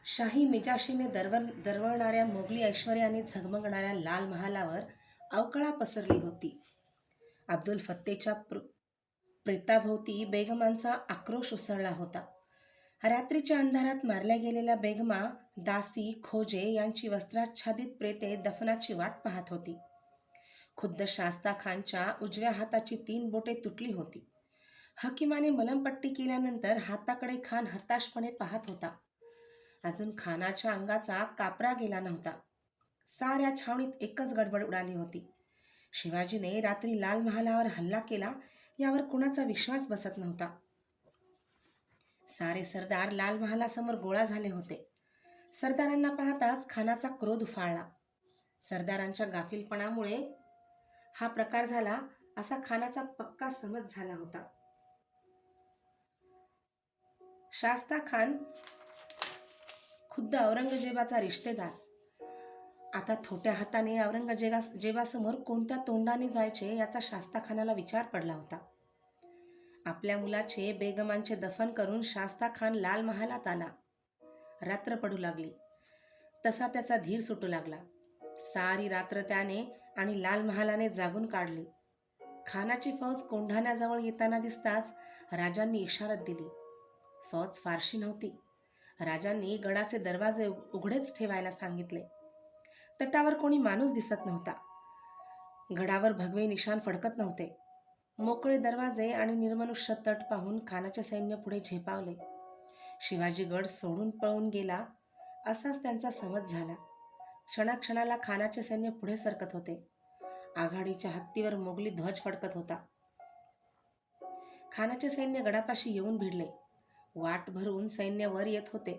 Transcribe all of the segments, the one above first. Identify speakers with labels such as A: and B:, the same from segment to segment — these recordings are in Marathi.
A: शाही मिजाशीने दरवळणाऱ्या मोगली ऐश्वर्याने झगमगणाऱ्या लाल महालावर अवकळा पसरली होती. अब्दुल फत्तेच्या प्रेताभोवती बेगमांचा आक्रोश उसळला होता. रात्रीच्या अंधारात मारल्या गेलेल्या बेगमा, दासी, खोजे यांची वस्त्राच्छादित प्रेते दफनाची वाट पाहत होती. खुद्द शास्ता खानच्या उजव्या हाताची 3 बोटे तुटली होती. हकीमाने मलमपट्टी केल्यानंतर हाताकडे खान हताशपणे पाहत होता. अजून खानाच्या अंगाचा कापरा गेला नव्हता. साऱ्या छावणीत एकच गडबड उडाली होती. शिवाजीने रात्री लाल महालावर हल्ला केला यावर कुणाचा विश्वास बसत नव्हता. सारे सरदार लाल महालासमोर गोळा झाले होते. सरदारांना पाहताच खानाचा क्रोध उफाळला. सरदारांच्या गाफीलपणामुळे हा प्रकार झाला असा खानाचा पक्का समज झाला होता. शास्ता खान खुद्द औरंगजेबाचा रिश्तेदार आता थोट्या हाताने औरंगजेबासमोर कोणत्या तोंडाने जायचे याचा शास्ता खानाला विचार पडला होता. आपल्या मुलाचे बेगमांचे दफन करून शास्ता खान लाल महालात आला. रात्र पडू लागली तसा त्याचा धीर सुटू लागला. सारी रात्र त्याने आणि लाल महालाने जागून काढली. खानाची फौज कोंढाण्याजवळ येताना दिसताच राजांनी इशारत दिली. फौज फारशी नव्हती. राजांनी गडाचे दरवाजे उघडेच ठेवायला सांगितले. तटावर कोणी माणूस दिसत नव्हता. गडावर भगवे निशाण फडकत नव्हते. मोकळे दरवाजे आणि निर्मनुष्य तट पाहून खानाचे सैन्य पुढे झेपावले. शिवाजी गड सोडून पळून गेला असाच त्यांचा समज झाला. क्षणाक्षणाला खानाचे सैन्य पुढे सरकत होते. आघाडीच्या हत्तीवर मोगली ध्वज फडकत होता. खानाचे सैन्य गडापाशी येऊन भिडले. वाट भरून सैन्य वर येत होते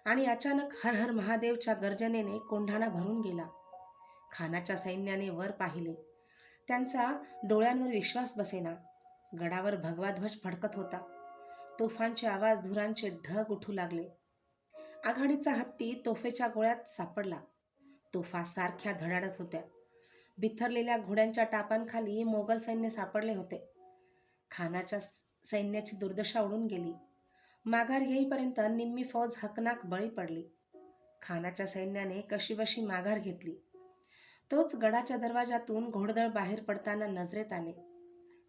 A: आणि अचानक हर हर महादेवच्या गर्जनेने कोंढाणा भरून गेला. खानाच्या सैन्याने वर पाहिले. त्यांचा डोळ्यांवर विश्वास बसेना. गडावर भगवा ध्वज फडकत होता. तोफांचे आवाज, धुरांचे ढग उठू लागले. आघाडीचा हत्ती तोफेच्या गोळ्यात सापडला. तोफा सारख्या धडाडत होत्या. बिथरलेल्या घोड्यांच्या टापांखाली मोगल सैन्य सापडले होते. खानाच्या सैन्याची दुर्दशा उडून गेली. माघार येईपर्यंत निम्मी फौज हकनाक बळी पडली. खानाच्या सैन्याने कशीबशी माघार घेतली. तोच गडाच्या दरवाजातून घोडदळ बाहेर पडताना नजरेत आले.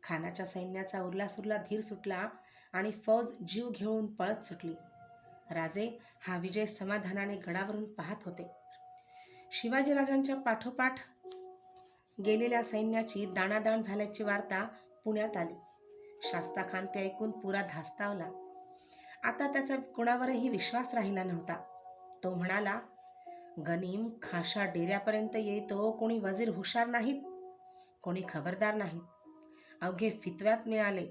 A: खानाच्या सैन्याचा उरलासुरला धीर सुटला आणि फौज जीव घेऊन पळत सुटली. राजे हा विजय समाधानाने गडावरून पाहत होते. शिवाजीराजांच्या पाठोपाठ गेलेल्या सैन्याची दाणादाण झाल्याची वार्ता पुण्यात आली. शास्ता खान ते ऐकून पुरा धास्तावला. आता त्याचा कुणावरही विश्वास राहिला नव्हता. तो म्हणाला, गनीम खाशा डेऱ्यापर्यंत येतो कोणी वजीर हुशार नाहीत, कोणी खबरदार नाहीत. अवघे फितव्यात मिळाले.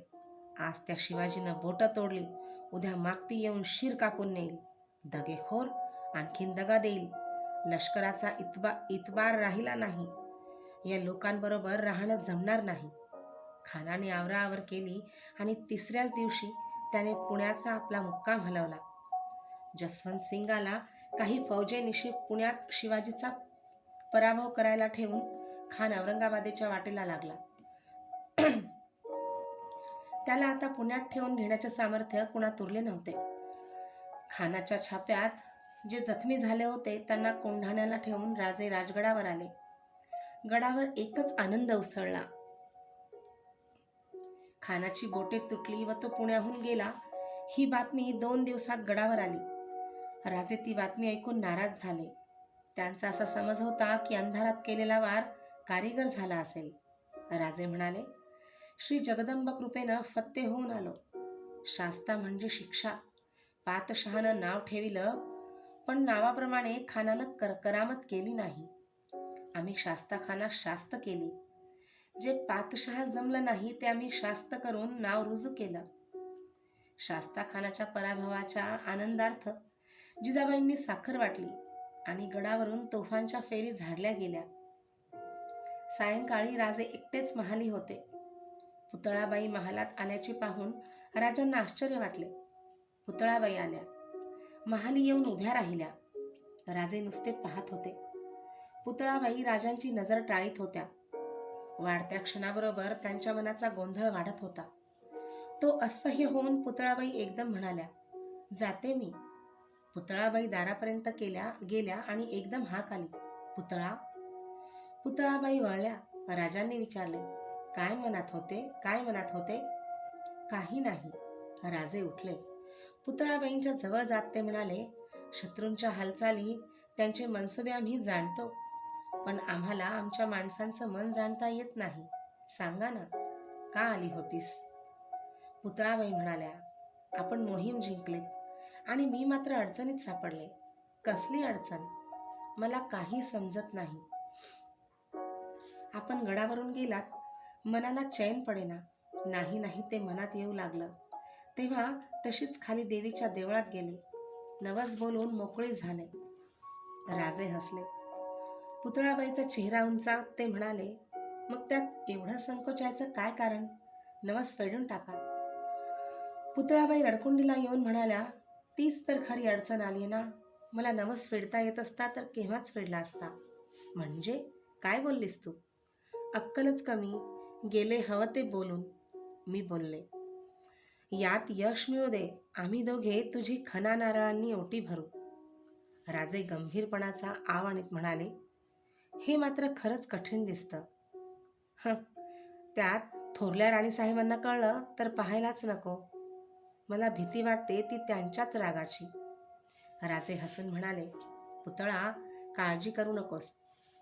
A: आज त्या शिवाजीनं बोटं तोडली, उद्या मागती येऊन शिर कापून नेईल. दगेखोर आणखीन दगा देईल. लष्कराचा इतबार राहिला नाही. या लोकांबरोबर राहणं जमणार नाही. खानाने आवराआवर केली आणि तिसऱ्याच दिवशी त्याने पुण्याचा आपला मुक्काम हलवला. जसवंत सिंगाला काही फौजेनिशी पुण्यात शिवाजीचा पराभव करायला ठेवून खान औरंगाबादेच्या वाटेला लागला. त्याला आता पुण्यात ठेवून घेण्याचे सामर्थ्य कुणात उरले नव्हते. खानाच्या छाप्यात जे जखमी झाले होते त्यांना कोंढाण्याला ठेवून राजे राजगडावर आले. गडावर एकच आनंद उसळला. खानाची बोटे तुटली व तो पुण्याहून गेला ही बातमी 2 दिवसात गडावर आली. राजे ती बातमी ऐकून नाराज झाले. त्यांचा असा समज होता की अंधारात केलेला वार कारीगर झाला असेल. राजे म्हणाले, श्री जगदंब कृपेनं फत्ते होऊन आलो. शास्ता म्हणजे शिक्षा. पातशहानं नाव ठेविलं, पण नावाप्रमाणे खानानं करामत केली नाही. आम्ही शास्ता खानास शास्त केली. जे पातशहा जमलं नाही ते आम्ही शास्त करून नाव रुजू केलं. शास्ता खानाच्या पराभवाच्या आनंदार्थ जिजाबाईंनी साखर वाटली आणि गडावरून तोफांच्या फेरी झाडल्या गेल्या. सायंकाळी राजे एकटेच महाली होते. पुतळाबाई महालात आल्याचे पाहून राजांना आश्चर्य वाटले. पुतळाबाई आल्या. महाली येऊन उभ्या राहिल्या. राजे नुसते पाहत होते. पुतळाबाई राजांची नजर टाळीत होत्या. वाढत्या क्षणाबरोबर त्यांच्या मनाचा गोंधळ वाढत होता. तो असह्य होऊन पुतळाबाई एकदम म्हणाल्या, जाते मी. पुतळाबाई दारापर्यंत गेल्या आणि एकदम हाक आली, पुतळा. पुतळाबाई वळल्या. राजांनी विचारले, काय मनात होते, काय मनात होते? काही नाही. राजे उठले. पुतळाबाईंच्या जवळ जात ते म्हणाले, शत्रूंच्या हालचाली, त्यांचे मनसुबे आम्ही जाणतो, पण आम्हाला आमच्या माणसांचं मन जाणता येत नाही. सांगा ना, का आली होतीस? पुतळाबाई म्हणाल्या, आपण मोहीम जिंकलीत आणि मी मात्र अडचणीत सापडले. कसली अडचण? मला काही समजत नाही. आपण गडावरून गेलात, मनाला चैन पडेना. नाही नाही ते मनात येऊ लागलं. तेव्हा तशीच खाली देवीच्या देवळात गेले. नवस बोलून मोकळे झाले. राजे हसले. पुतळाबाईचा चेहरा उंचावत ते म्हणाले, मग त्यात एवढं संकोचायचं काय कारण? नवस फेडून टाका. पुतळाबाई रडकुंडीला येऊन म्हणाल्या, तीच तर खरी अडचण आली ना. मला नवस फेडता येत असता तर केव्हाच फेडला असता. म्हणजे काय बोललीस तू? अक्कलच कमी. गेले हवं ते बोलून. मी बोलले, यात यश मिळू दे, आम्ही दोघे तुझी खना नारळांनी ओटी भरू. राजे गंभीरपणाचा आव आणीत म्हणाले, हे मात्र खरंच कठीण दिसतं. त्यात थोरल्या राणीसाहेबांना कळलं तर पाहायलाच नको. मला भीती वाटते ती त्यांच्याच रागाची. राजे हसून म्हणाले, पुतळा, काळजी करू नकोस.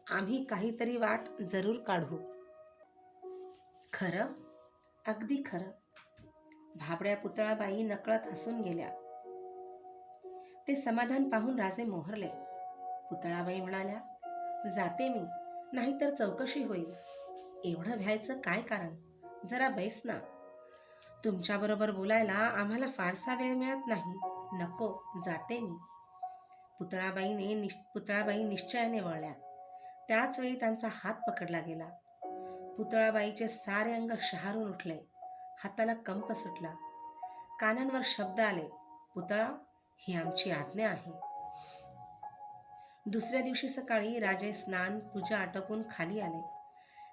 A: आम्ही काहीतरी वाट जरूर काढू. खरं? अगदी खरं. भाबड्या पुतळाबाई नकळत हसून गेल्या. ते समाधान पाहून राजे मोहरले. पुतळाबाई म्हणाल्या, जाते मी, नाहीतर चौकशी होईल. एवढं भ्यायचं काय कारण? जरा बैस ना. तुमच्याबरोबर बोलायला आम्हाला फारसा वेळ मिळत नाही. नको, जाते मी. पुतळाबाई निश्चयाने वळल्या. त्याच वेळी त्यांचा हात पकडला गेला. पुतळाबाईचे सारे अंग शहारून उठले. हाताला कंप सुटला. कानांवर शब्द आले, पुतळा, ही आमची आज्ञा आहे. दुसऱ्या दिवशी सकाळी राजे स्नान पूजा आटोपून खाली आले.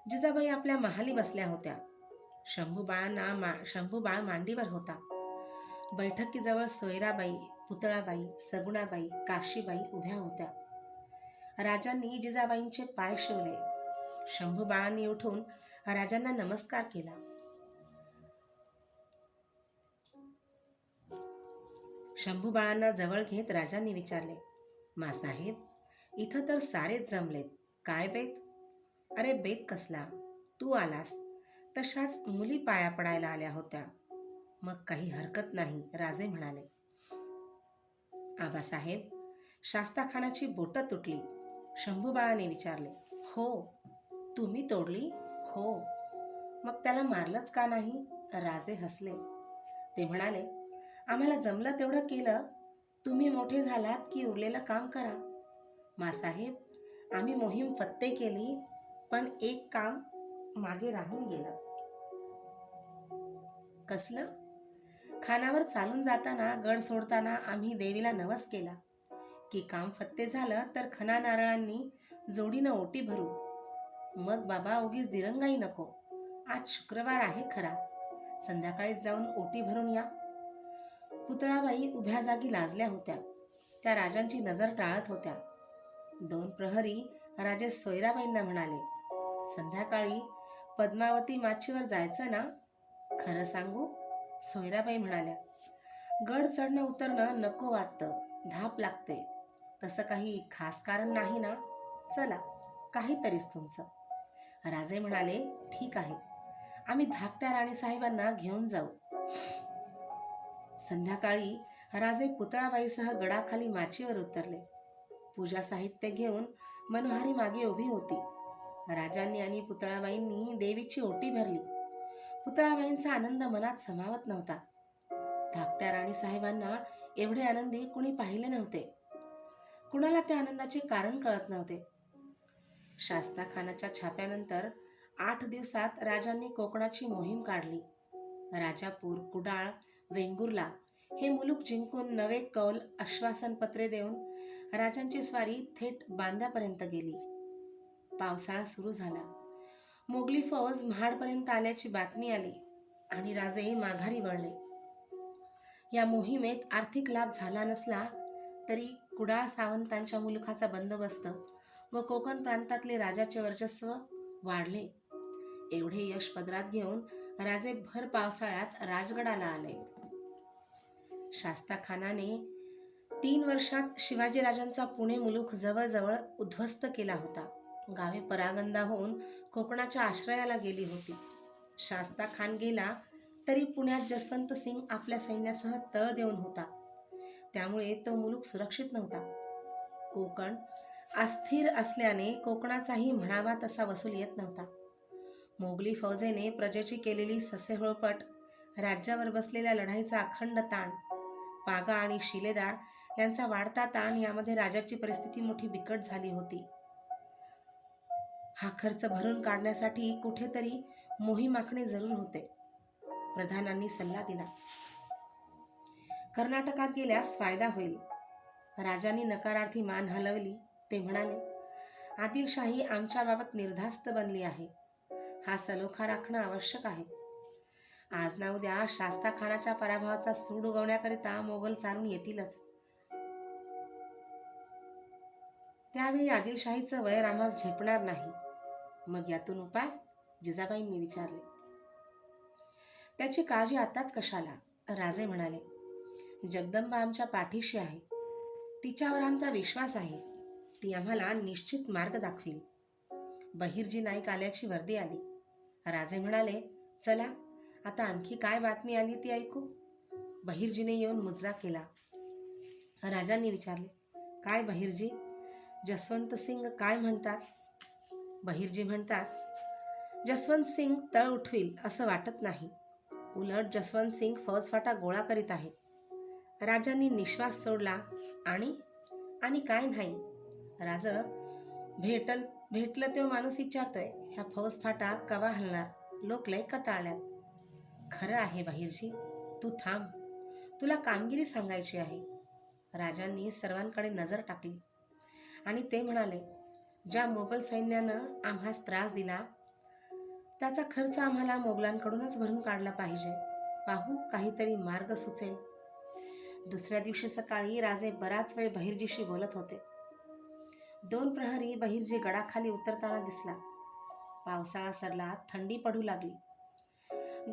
A: जिजाबाई आपल्या महाली बसल्या होत्या. शंभूबाळ मांडीवर होता. बैठकीजवळ सोयराबाई, पुतळाबाई, सगुणाबाई, काशीबाई उभ्या होत्या. राजांनी जिजाबाईंचे पाय शिवले. शंभूबाळांनी उठून राजांना नमस्कार केला. शंभूबाळांना जवळ घेत राजांनी विचारले, मासाहेब, इथं तर सारेच जमलेत. काय बेत? अरे बेत कसला, तू आलास. तशाच मुली पाया पडायला आल्या होत्या. मग काही हरकत नाही, राजे म्हणाले. आबासाहेब, शास्ताखानाची बोटं तुटली. शंभूबाळाने विचारले. हो. तुम्ही तोडली? हो. मग त्याला मारलंच का नाही? राजे हसले. ते म्हणाले, आम्हाला जमलं तेवढं केलं. तुम्ही मोठे झालात की उरलेलं काम करा. मासाहेब, आम्ही मोहीम फत्ते केली, पण एक काम मागे राहून गेलं. कसलं? खानावर चालून जाताना, गड सोडताना आम्ही देवीला नवस केला की काम फत्ते झालं तर खना नारळांनी जोडीनं ओटी भरू. मग बाबा, उगीच दिरंगाई नको. आज शुक्रवार आहे खरा, संध्याकाळीच जाऊन ओटी भरून या. पुतळाबाई उभ्या जागी लाजल्या होत्या. त्या राजांची नजर टाळत होत्या. 2 प्रहरी राजे सोयराबाईंना म्हणाले, संध्याकाळी पद्मावती माचीवर जायचं ना? खरं सांगू? सोयराबाई म्हणाल्या, गड चढणं उतरणं नको वाटतं, धाप लागते. तसं काही खास कारण नाही ना? चला, काहीतरीच तुमचं. राजे म्हणाले, ठीक आहे, आम्ही धाकट्या राणीसाहेबांना घेऊन जाऊ. संध्याकाळी राजे पुतळाबाईसह गडाखाली माचीवर उतरले. पूजा साहित्य घेऊन मनोहारी मागे उभी होती. राजांनी आणि पुतळाबाईंनी देवीची ओटी भरली. पुतळाबाईंचा आनंद मनात समावत नव्हता. धाकट्या राणीसाहेबांना एवढे आनंदी कुणी पाहिले नव्हते. कुणाला त्या आनंदाचे कारण कळत नव्हते. शास्ताखानाच्या छाप्यानंतर 8 दिवसात राजांनी कोकणाची मोहीम काढली. राजापूर, कुडाळ, वेंगुर्ला हे मुलूक जिंकून नवे कौल आश्वासनपत्रे देऊन राजांची स्वारी थेट बांद्यापर्यंत गेली. पावसाळा सुरू झाला. मोगली फौज महाडपर्यंत आल्याची बातमी आली आणि राजे माघारी वळले. या मोहिमेत आर्थिक लाभ झाला नसला तरी कुडाळ सावंतांच्या मुलुखाचा बंदोबस्त व कोकण प्रांतातले राजाचे वर्चस्व वाढले. एवढे यश पदरात घेऊन राजे भर पावसाळ्यात राजगडाला आले. शास्ता खानाने 3 वर्षात शिवाजीराजांचा पुणे मुलूख जवळजवळ उद्ध्वस्त केला होता. गावे परागंदा होऊन कोकणाच्या आश्रयाला गेली होती. शास्ता खान गेला तरी पुण्यात जसवंत सिंग आपल्या सैन्यासह तळ देऊन होता. त्यामुळे तो मुलूख सुरक्षित नव्हता. कोकण अस्थिर असल्याने कोकणाचाही म्हणावा तसा वसूल येत नव्हता. मोगली फौजेने प्रजेची केलेली ससेहोळपट, राज्यावर बसलेल्या लढाईचा अखंड ताण, पागा आणि शिलेदार यांचा वाढता ताण यामध्ये राजाची परिस्थिती मोठी बिकट झाली होती. हा खर्च भरून काढण्यासाठी कुठेतरी मोहीम आखणे जरूर होते. प्रधानांनी सल्ला दिला, कर्नाटकात गेल्यास फायदा होईल. राजांनी नकारार्थी मान हलवली. ते म्हणाले, आदिलशाही आमच्या बाबत निर्धास्त बनली आहे. हा सलोखा राखणं आवश्यक आहे. आज ना उद्या शास्ता खानाच्या पराभवाचा सूड उगवण्याकरिता मोगल चालून येतीलच. त्यावेळी आदिलशाहीचं वैर आम्हास झेपणार नाही. मग यातून उपाय? जिजाबाईंनी विचारले. त्याची काळजी आताच कशाला? राजे म्हणाले, जगदंबा आमच्या पाठीशी आहे. तिच्यावर आमचा विश्वास आहे. ती आम्हाला निश्चित मार्ग दाखवील. बहिर्जी नाईक आल्याची वर्दी आली. राजे म्हणाले, चला आता आणखी काय बातमी आली ती ऐकू. बहिर्जीने येऊन मुजरा केला. राजांनी विचारले, काय बहिर्जी, जसवंत सिंग काय म्हणतात? बहिर्जी म्हणतात, जसवंत सिंग तळ उठवील असं वाटत नाही. उलट जसवंत सिंग फौजफाटा गोळा करीत आहे. राजांनी निश्वास सोडला आणि काय नाही. राज भेटलं तो माणूस विचारतोय, ह्या फौजफाटा कवा हलणार? लोक लय कटाळल्यात. खरं आहे बहिर्जी, तू थांब, तुला कामगिरी सांगायची आहे. राजांनी सर्वांकडे नजर टाकली आणि ते म्हणाले, ज्या मोगल सैन्यानं आम्हास त्रास दिला त्याचा खर्च आम्हाला मोगलांकडूनच भरून काढला पाहिजे. पाहू, काहीतरी मार्ग सुचेल. दुसऱ्या दिवशी सकाळी राजे बराच वेळ बहिर्जीशी बोलत होते. 2 प्रहरी बहिर्जी गडाखाली उतरताना दिसला. पावसाळा सरला, थंडी पडू लागली.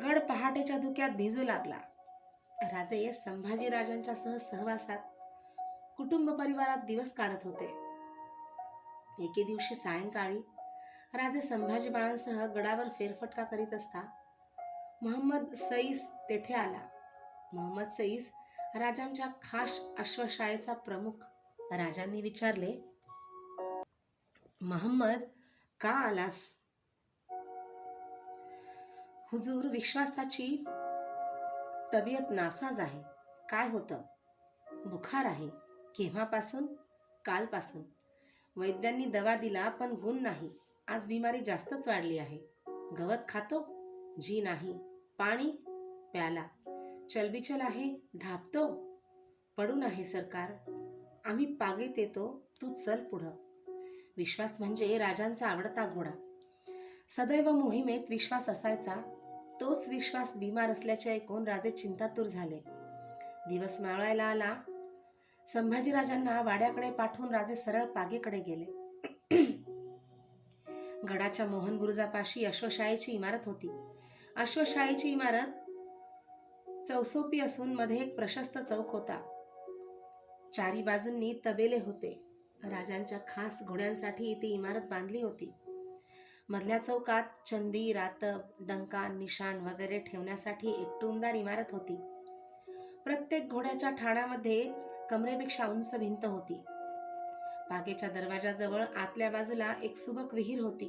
A: गड पहाटेच्या धुक्यात भिजू लागला. राजे संभाजीराजांच्या सहवासात कुटुंब परिवारात दिवस काढत होते. एके दिवशी सायंकाळी राजे संभाजी बाळांसह गडावर फेरफटका करीत असता महम्मद सईस तेथे आला. महम्मद सईस राजांच्या खास अश्वशाळेचा प्रमुख. राजांनी विचारले, महम्मद, का आलास? हुजूर, विश्वासाची तब्येत नासाज आहे. काय होतं? बुखार आहे. केव्हापासून? कालपासून. वैद्यांनी दवा दिला पण गुण नाही. आज बिमारी जास्तच वाढली आहे. गवत खातो? जी नाही. पाणी? प्याला. चलबिचल आहे? धापतो? पडून आहे सरकार. आम्ही पागीत येतो, तू चल पुढं. विश्वास म्हणजे राजांचा आवडता घोडा. सदैव मोहिमेत विश्वास असायचा. तोच विश्वास बिमार असल्याचे ऐकून राजे चिंतातूर झाले. दिवस मावळायला आला. संभाजीराजांना वाड्याकडे पाठवून राजे सरळ पागेकडे गेले. गडाच्या मोहन बुरुजापाशी अश्वशाळेची इमारत होती. अश्वशाळेची इमारत चौसोपी असून मध्ये एक प्रशस्त चौक होता. चारी बाजूंनी तबेले होते. राजांच्या खास घोड्यांसाठी ती इमारत बांधली होती. मधल्या चौकात चंदी, रातब, डंका, निशाण वगैरे ठेवण्यासाठी एक टुमदार इमारत होती. प्रत्येक घोड्याच्या ठाणामध्ये कमरेपेक्षा उंच भिंत होती. पागेच्या दरवाजाजवळ आतल्या बाजूला एक सुबक विहीर होती.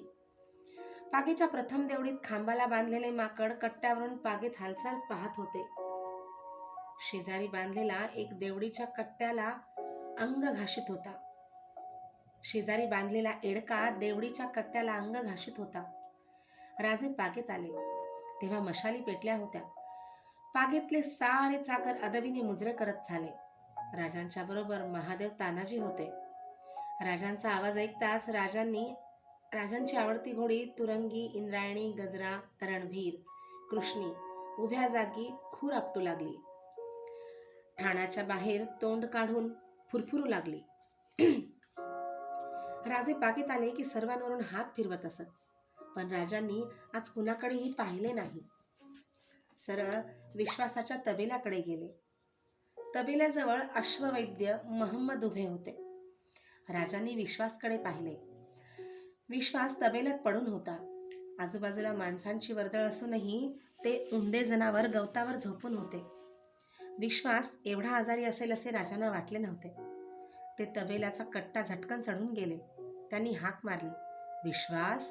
A: पागेच्या प्रथम देवडीत खांबाला बांधलेले माकड कट्ट्यावरून पागेत हालचाल पाहत होते. शेजारी बांधलेला एक देवडीच्या कट्ट्याला अंग घाशीत होता. शेजारी बांधलेला एडका देवडीच्या कट्ट्याला अंग घाशीत होता. राजे पागेत आले तेव्हा मशाली पेटल्या होत्या. पागेतले सारे चाकर अदबीने मुजरे करत झाले. राजांच्या बरोबर महादेव तानाजी होते. राजांचा आवाज ऐकताच राजांची आवडती घोडी तुरंगी, इंद्रायणी, गजरा, रणभीर, कृष्णी उभ्या जागी खूर आपटू लागली. ठाण्याच्या बाहेर तोंड काढून फुरफुरू लागली. राजे बागेत आले की सर्वांवरून हात फिरवत असत, पण राजांनी आज कुणाकडेही पाहिले नाही. सरळ विश्वासाच्या तबेल्याकडे गेले. तबेल्याजवळ अश्ववैद्य महम्मद उभे होते. राजांनी विश्वासकडे पाहिले. विश्वास तबेल्यात पडून होता. आजूबाजूला माणसांची वर्दळ असूनही ते उंदे जनावर गवतावर झोपून होते. विश्वास एवढा आजारी असेल असे राजांना वाटले नव्हते. ते तबेल्याचा कट्टा झटकन चढून गेले. त्यांनी हाक मारली, विश्वास.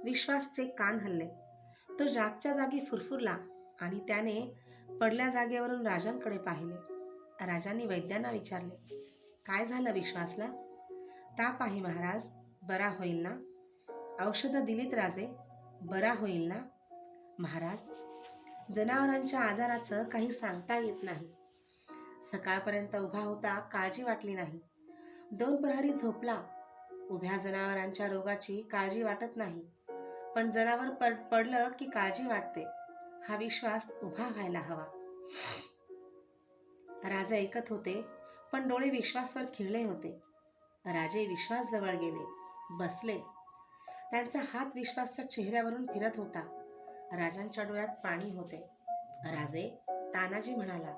A: विश्वासचे कान हलले. तो जागच्या जागी फुरफुरला आणि त्याने पडल्या जागेवरून राजांकडे पाहिले. राजांनी वैद्यांना विचारले, काय झालं विश्वासला? ताप आहे महाराज, बरा होईल ना? औषधं दिलीत राजे, बरा होईल ना? महाराज, जनावरांच्या आजाराचं काही सांगता येत नाही. सकाळपर्यंत उभा होता, काळजी वाटली नाही. 2 प्रहरी झोपला. उभ्या जनावरांच्या रोगाची काळजी वाटत नाही, पण जनावर पडलं की काळजी वाटते. हा विश्वास उभा व्हायला हवा. राजे ऐकत होते, पण डोळे विश्वासवर खिळले होते. राजे विश्वास जवळ गेले, बसले. त्यांचा हात विश्वासच्या चेहऱ्यावरून फिरत होता. राजांच्या डोळ्यात पाणी होते. राजे, तानाजी म्हणाला,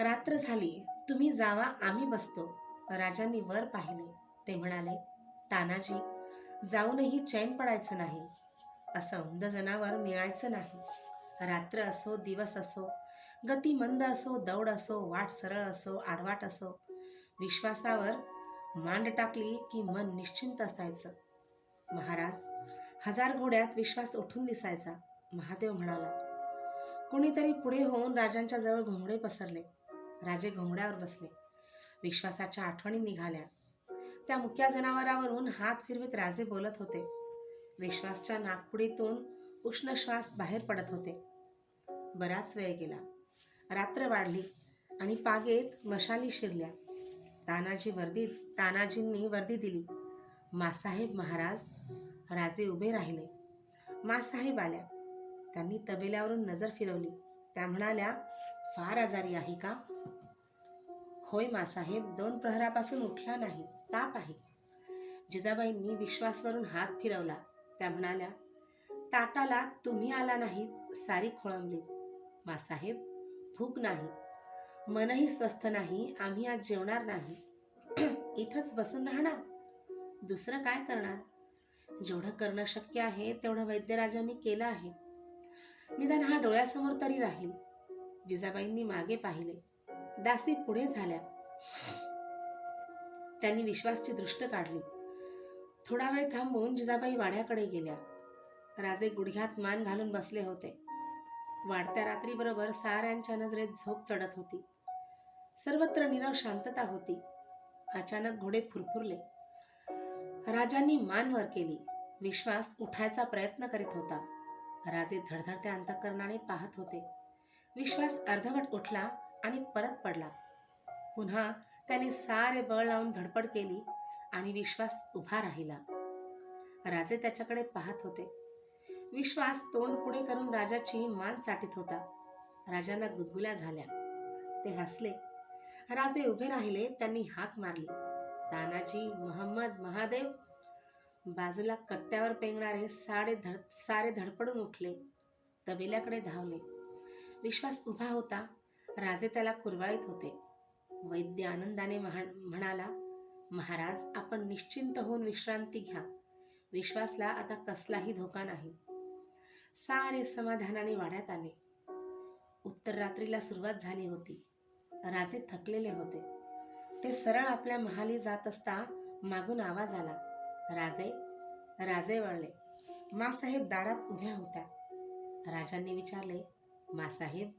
A: रात्र झाली, तुम्ही जावा, आम्ही बसतो. राजांनी वर पाहिले. ते म्हणाले, तानाजी, जाऊनही चैन पडायचं नाही. असं उंद जनावर मिळायचं नाही. रात्र असो, दिवस असो, गती मंद असो, दौड असो, वाट सरळ असो, आडवाट असो, विश्वासावर मांड टाकली की मन निश्चिंत असायचं. महाराज, 1000 घोड्यात विश्वास उठून दिसायचा. महादेव म्हणाला. कुणीतरी पुढे होऊन राजांच्या जवळ घोंगडे पसरले. राजे घोंगड्यावर बसले. विश्वासाच्या आठवणी निघाल्या. त्या मुक्या जनावरावरून हात फिरवीत राजे बोलत होते. विश्वासच्या नाकपुडीतून उष्ण श्वास बाहेर पडत होते. बराच वेळ गेला. रात्र वाढली आणि पागेत मशाली शिरल्या. तानाजींनी वर्दी दिली. मासाहेब महाराज. राजे उभे राहिले. मासाहेब आल्या. त्यांनी तबेल्यावरून नजर फिरवली. त्या म्हणाल्या, फार आजारी आहे का? होय मासाहेब, 2 प्रहरापासून उठला नाही, ताप आहे. जिजाबाईंनी विश्वासवरून हात फिरवला. त्या म्हणाल्या, ताटाला तुम्ही आला नाहीत, सारी खोळंबली. मासाहेब, भूक नाही, मनही स्वस्थ नाही, आम्ही आज जेवणार नाही. इथंच बसून राहणार? दुसरं काय करणार? जेवढं करणं शक्य आहे तेवढं वैद्यराजांनी केलं आहे. निदान हा डोळ्यासमोर तरी राहील. जिजाबाईंनी मागे पाहिले. दासी पुढे झाल्या. त्यांनी विश्वासची दृष्ट काढली. थोडा वेळ थांबून जिजाबाई वाड्याकडे गेल्या. राजे गुडघ्यात मान घालून बसले होते. वाढत्या रात्रीबरोबर साऱ्यांच्या नजरेत झोप चढत होती. सर्वत्र नीरव शांतता होती. अचानक घोडे फुरफुरले. राजांनी मान वर केली. विश्वास उठायचा प्रयत्न करीत होता. राजे धडधडत्या अंतःकरणाने पाहत होते. विश्वास अर्धवट उठला आणि परत पडला. पुन्हा त्याने सारे बळ लावून धडपड केली आणि विश्वास उभा राहिला. राजे त्याच्याकडे पाहत होते. विश्वास तोंड पुढे करून राजाची मान चाटीत होता. राजांना गुदगुल्या झाल्या. ते हसले. राजे उभे राहिले. त्यांनी हाक मारली, तानाजी, महम्मद, महादेव. बाजूला कट्ट्यावर पेंगणारे सारे धडपडून उठले. तबेल्याकडे धावले. विश्वास उभा होता. राजे त्याला कुरवाळीत होते. वैद्य आनंदाने म्हणाला, महाराज, आपण निश्चिंत होऊन विश्रांती घ्या. विश्वासला आता कसलाही धोका नाही. सारे समाधानाने वाड्यात आले. उत्तर रात्रीला सुरुवात झाली होती. राजे थकलेले होते. ते सरळ आपल्या महाली जात असता मागून आवाज आला, राजे. राजे वळले. मासाहेब दारात उभ्या होत्या. राजांनी विचारले, मासाहेब,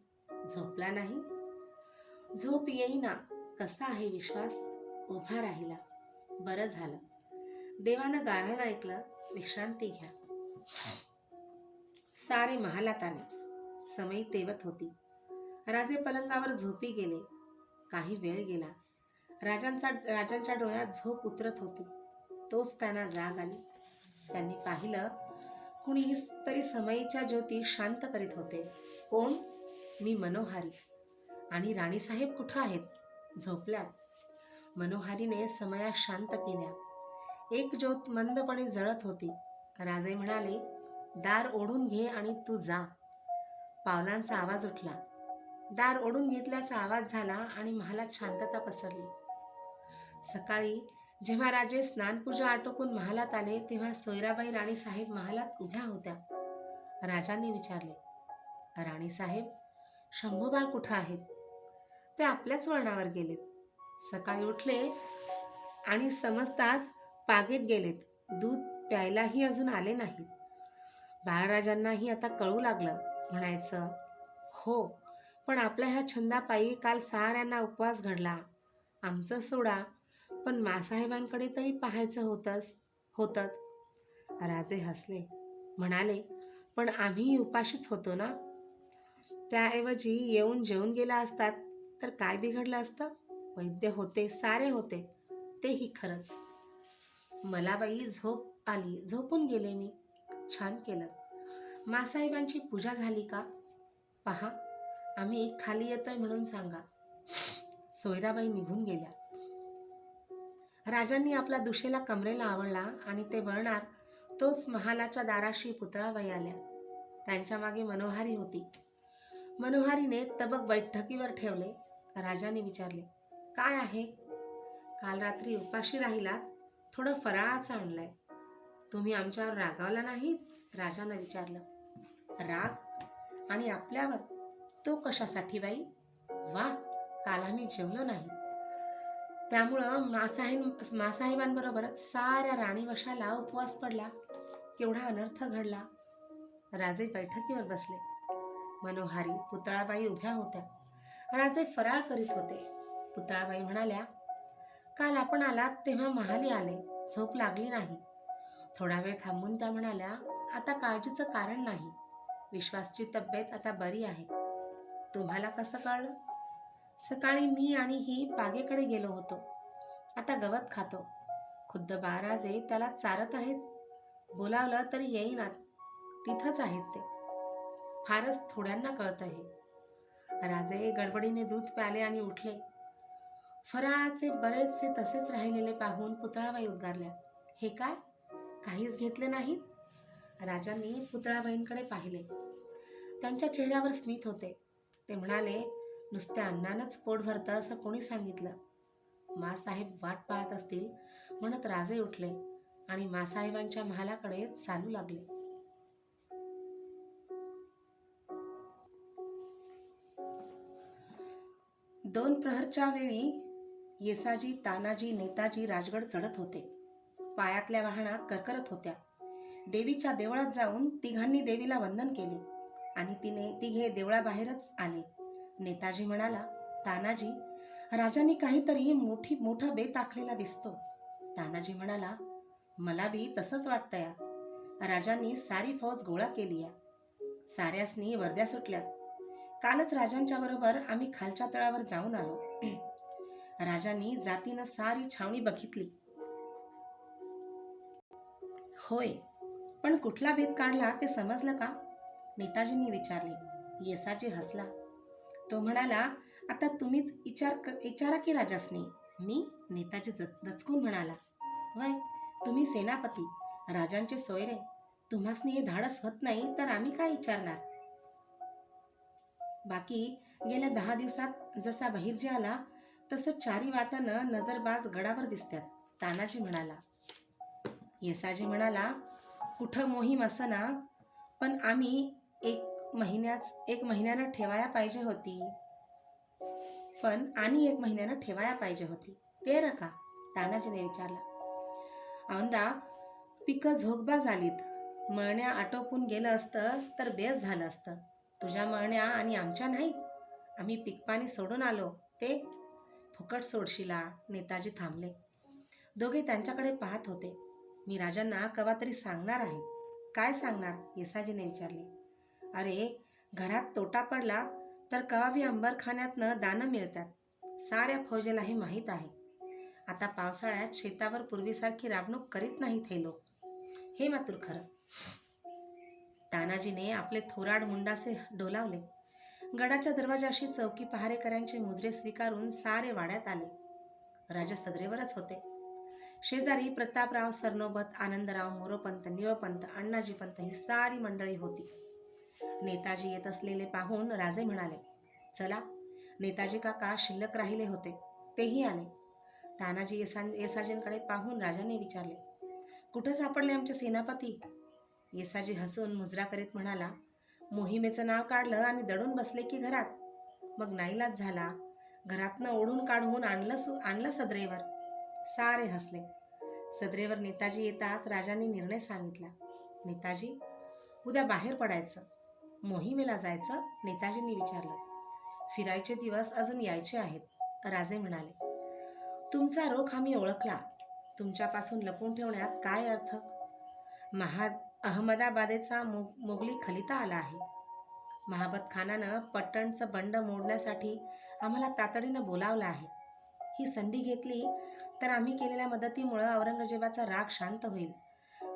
A: झोपला नाही? झोप येईना. कसा आहे विश्वास? उभा राहिला. बरं झालं. देवानं गाऱ्हाण ऐकलं. विश्रांती घ्या. सारे महालात आले. समयी तेवत होती. राजे पलंगावर झोपी गेले. काही वेळ गेला. राजांच्या डोळ्यात झोप उतरत होती. तोच त्यांना जाग आली. त्यांनी पाहिलं, कुणी तरी समयीच्या ज्योती शांत करीत होते. कोण? मी मनोहारी. आणि राणीसाहेब कुठं आहेत? झोपल्यात. मनोहारीने समया शांत केल्या. एक ज्योत मंदपणे जळत होती. राजे म्हणाले, दार ओढून घे आणि तू जा. पावलांचा आवाज उठला. दार ओढून घेतल्याचा आवाज झाला आणि महालात शांतता पसरली. सकाळी जेव्हा राजे स्नानपूजा आटोपून महालात आले तेव्हा सोयराबाई राणीसाहेब महालात उभ्या होत्या. राजांनी विचारले, राणीसाहेब, शंभूबाळ कुठं आहेत? ते आपल्याच वळणावर गेलेत. सकाळी उठले आणि समजताच बागेत गेलेत. दूध प्यायलाही अजून आले नाहीत. बाळराजांनाही आता कळू लागलं. म्हणायचं, हो, पण आपल्या ह्या छंदापायी काल साऱ्यांना उपवास घडला. आमचं सोडा, पण मासाहेबांकडे तरी पाहायचं होतं. राजे हसले. म्हणाले, पण आम्हीही उपाशीच होतो ना. त्याऐवजी येऊन जेवून गेला असतात तर काय बिघडलं असतं? वैद्य होते, सारे होते. तेही खरंच. मला बाई झोप आली, झोपून गेले मी. छान केलं. मासाहेबांची पूजा झाली का? पहा, आम्ही खाली येतोय म्हणून सांगा. सोयराबाई निघून गेल्या. राजांनी आपला दुशेला कमरेला आवळला आणि ते वळणार तोच महालाच्या दाराशी पुतळाबाई आल्या. त्यांच्या मागे मनोहारी होती. मनोहारीने तबक बैठकीवर ठेवले. राजांनी विचारले, काय आहे? काल रात्री उपाशी राहिलात, थोडं फराळाचं आणलंय. तुम्ही आमच्यावर रागावला नाहीत? राजानं विचारलं. राग? आणि आपल्यावर? तो कशासाठी बाई? वा, काल आम्ही जेवलो नाही. त्यामुळं मासाहेबांबरोबरच साऱ्या राणीवशाला उपवास पडला. केवढा अनर्थ घडला. राजे बैठकीवर बसले. मनोहारी, पुतळाबाई उभ्या होत्या. राजे फराळ करीत होते. पुतळाबाई म्हणाल्या, काल आपण आलात तेव्हा महाली आले, झोप लागली नाही. थोडा वेळ थांबून त्या म्हणाल्या, आता काळजीचं कारण नाही. विश्वासची तब्येत आता बरी आहे. तुम्हाला कसं कळलं? सकाळी मी आणि ही बागेकडे गेलो होतो. आता गवत खातो. खुद्द बाळराजे त्याला चारत आहेत. बोलावलं तरी येईनात. तिथंच आहेत ते. फारच थोड्यांना कळतं हे. राजे गडबडीने दूध प्याले आणि उठले. फराळाचे बरेचसे तसेच राहिलेले पाहून पुतळाबाई उद्गारल्या, हे काय? काहीच घेतले नाहीत? राजांनी पुतळाबाईंकडे पाहिले. त्यांच्या चेहऱ्यावर स्मित होते. ते म्हणाले, नुसत्या अन्नानंच पोट भरतं असं कोणी सांगितलं? मासाहेब वाट पाहत असतील म्हणत राजे उठले आणि मासाहेबांच्या महालाकडे चालू लागले. दोन प्रहरच्या वेळी येसाजी, तानाजी, नेताजी राजगड चढत होते. पायातल्या वाहना करकरत होत्या. देवीच्या देवळात जाऊन तिघांनी देवीला वंदन केले आणि तिघे देवळाबाहेरच आले. नेताजी म्हणाला, तानाजी, राजांनी काहीतरी मोठा बेत आखलेला दिसतो. तानाजी म्हणाला, मला बी तसंच वाटतंय. राजांनी सारी फौज गोळा केली या. साऱ्यासनी वर्द्या सुटल्यात. कालच राजांच्या बरोबर आम्ही खालच्या तळावर जाऊन आलो. राजांनी जातीनं सारी छावणी बघितली. होय, पण कुठला भेद काढला ते समजलं का? नेताजींनी विचारले. येसाजी हसला. तो म्हणाला, आता तुम्हीच विचारा की राजासनी. मी? नेताजी दचकून म्हणाला, वय, तुम्ही सेनापती, राजांचे सोयरे. तुम्हासनी हे धाडस होत नाही तर आम्ही काय विचारणार? बाकी गेल्या 10 दिवसात जसा बहिर्जी आला तसं चारी वाटानं नजरबाज गडावर दिसतात. तानाजी म्हणाला. येसाजी म्हणाला, कुठं मोहीम असना, पण आम्ही एक महिन्यानं ठेवाया पाहिजे होती. ते र का? तानाजीने विचारला. औंदा पिकं झोकबा झालीत. मळण्या आटोपून गेलं असतं तर बेस झालं असतं. तुझ्या मळण्या आणि आमच्या नाहीत. आम्ही पिकपाणी सोडून आलो ते फुकट सोडशिला. नेताजी थांबले. दोघे त्यांच्याकडे पाहत होते. मी राजांना कवा तरी सांगणार आहे. काय सांगणार? येसाजीने विचारले. अरे, घरात तोटा पडला तर कवाबी अंबरखान्यातनं दानं मिळतात. साऱ्या फौजेला हे माहीत आहे. आता पावसाळ्यात शेतावर पूर्वीसारखी राबणूक करीत नाहीत हे लोक. हे मात्र खरं. तानाजीने आपले थोराड मुंडासे डोलावले. गडाच्या दरवाजाशी चौकी पहारेकऱ्यांचे मुजरे स्वीकारून सारे वाड्यात आले. राजे सदरेवरच होते. शेजारी प्रतापराव सरनोबत, आनंदराव, मोरोपंत, निळपंत, अण्णाजीपंत ही सारी मंडळी होती. नेताजी येत असलेले पाहून राजे म्हणाले, चला. नेताजी काका शिल्लक राहिले होते, तेही आले. तानाजी येसाजींकडे पाहून राजाने विचारले, कुठं सापडले आमचे सेनापती? येसाजी हसून मुजरा करीत म्हणाला, मोहिमेचं नाव काढलं आणि दडून बसले की घरात. मग नाईलाज झाला, घरातनं ओढून काढून आणलं सदरेवर. सारे हसले. सदरेवर नेताजी येताच राजांनी निर्णय सांगितला. नेताजी, उद्या बाहेर पडायचं. मोहिमेला जायचं? नेताजींनी विचारलं. फिरायचे दिवस अजून यायचे आहेत, राजे म्हणाले. तुमचा रोख आम्ही ओळखला. तुमच्यापासून लपून ठेवण्यात काय अर्थ? अहमदाबादेचा मोगली खलिता आला आहे. महाबत खानानं पट्टणचं बंड मोडण्यासाठी आम्हाला तातडीनं बोलावलं आहे. ही संधी घेतली तर आम्ही केलेल्या मदतीमुळे औरंगजेबाचा राग शांत होईल,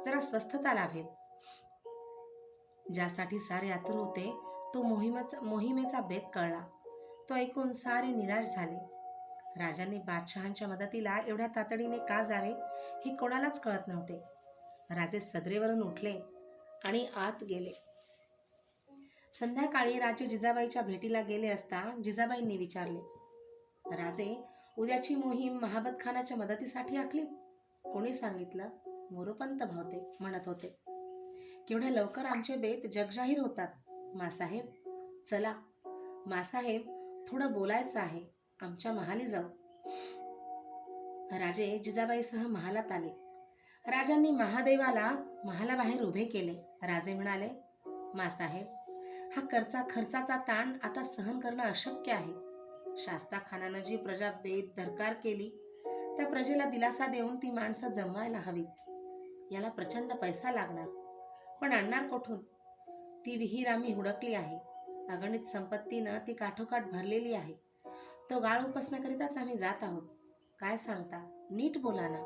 A: जरा स्वस्थता लाभेल. ज्यासाठी सारे आतुर होते तो मोहिमेचा बेत कळला. तो ऐकून सारे निराश झाले. राजांनी बादशहांच्या मदतीला एवढ्या तातडीने का जावे हे कोणालाच कळत नव्हते. राजे सदरेवरून उठले आणि आत गेले. संध्याकाळी राजे जिजाबाईच्या भेटीला गेले असता जिजाबाईंनी विचारले, राजे, उद्याची मोहीम महाबत खानाच्या मदतीसाठी आखली? कोणी सांगितलं? मोरोपंत म्हणत होते. केवढ्या लवकर आमचे बेत जगजाहीर होतात. मासाहेब, चला. मासाहेब, थोडं बोलायचं आहे. आमच्या महाली जाऊ. राजे जिजाबाईसह महालात आले. राजांनी महादेवाला महालाबाहेर उभे केले. राजे म्हणाले, मासाहेब, हा खर्चाचा ताण आता सहन करणं अशक्य आहे. शास्ता खानानं जी प्रजा बेदरकार केली, त्या प्रजेला दिलासा देऊन ती माणसं जमवायला हवीत. याला प्रचंड पैसा लागणार, पण आणणार कुठून? ती विहीर आम्ही हुडकली आहे. अगणित संपत्तीनं ती काठोकाठ भरलेली आहे. तो गाळ उपसण्याकरिताच आम्ही जात आहोत. काय सांगता? नीट बोला ना.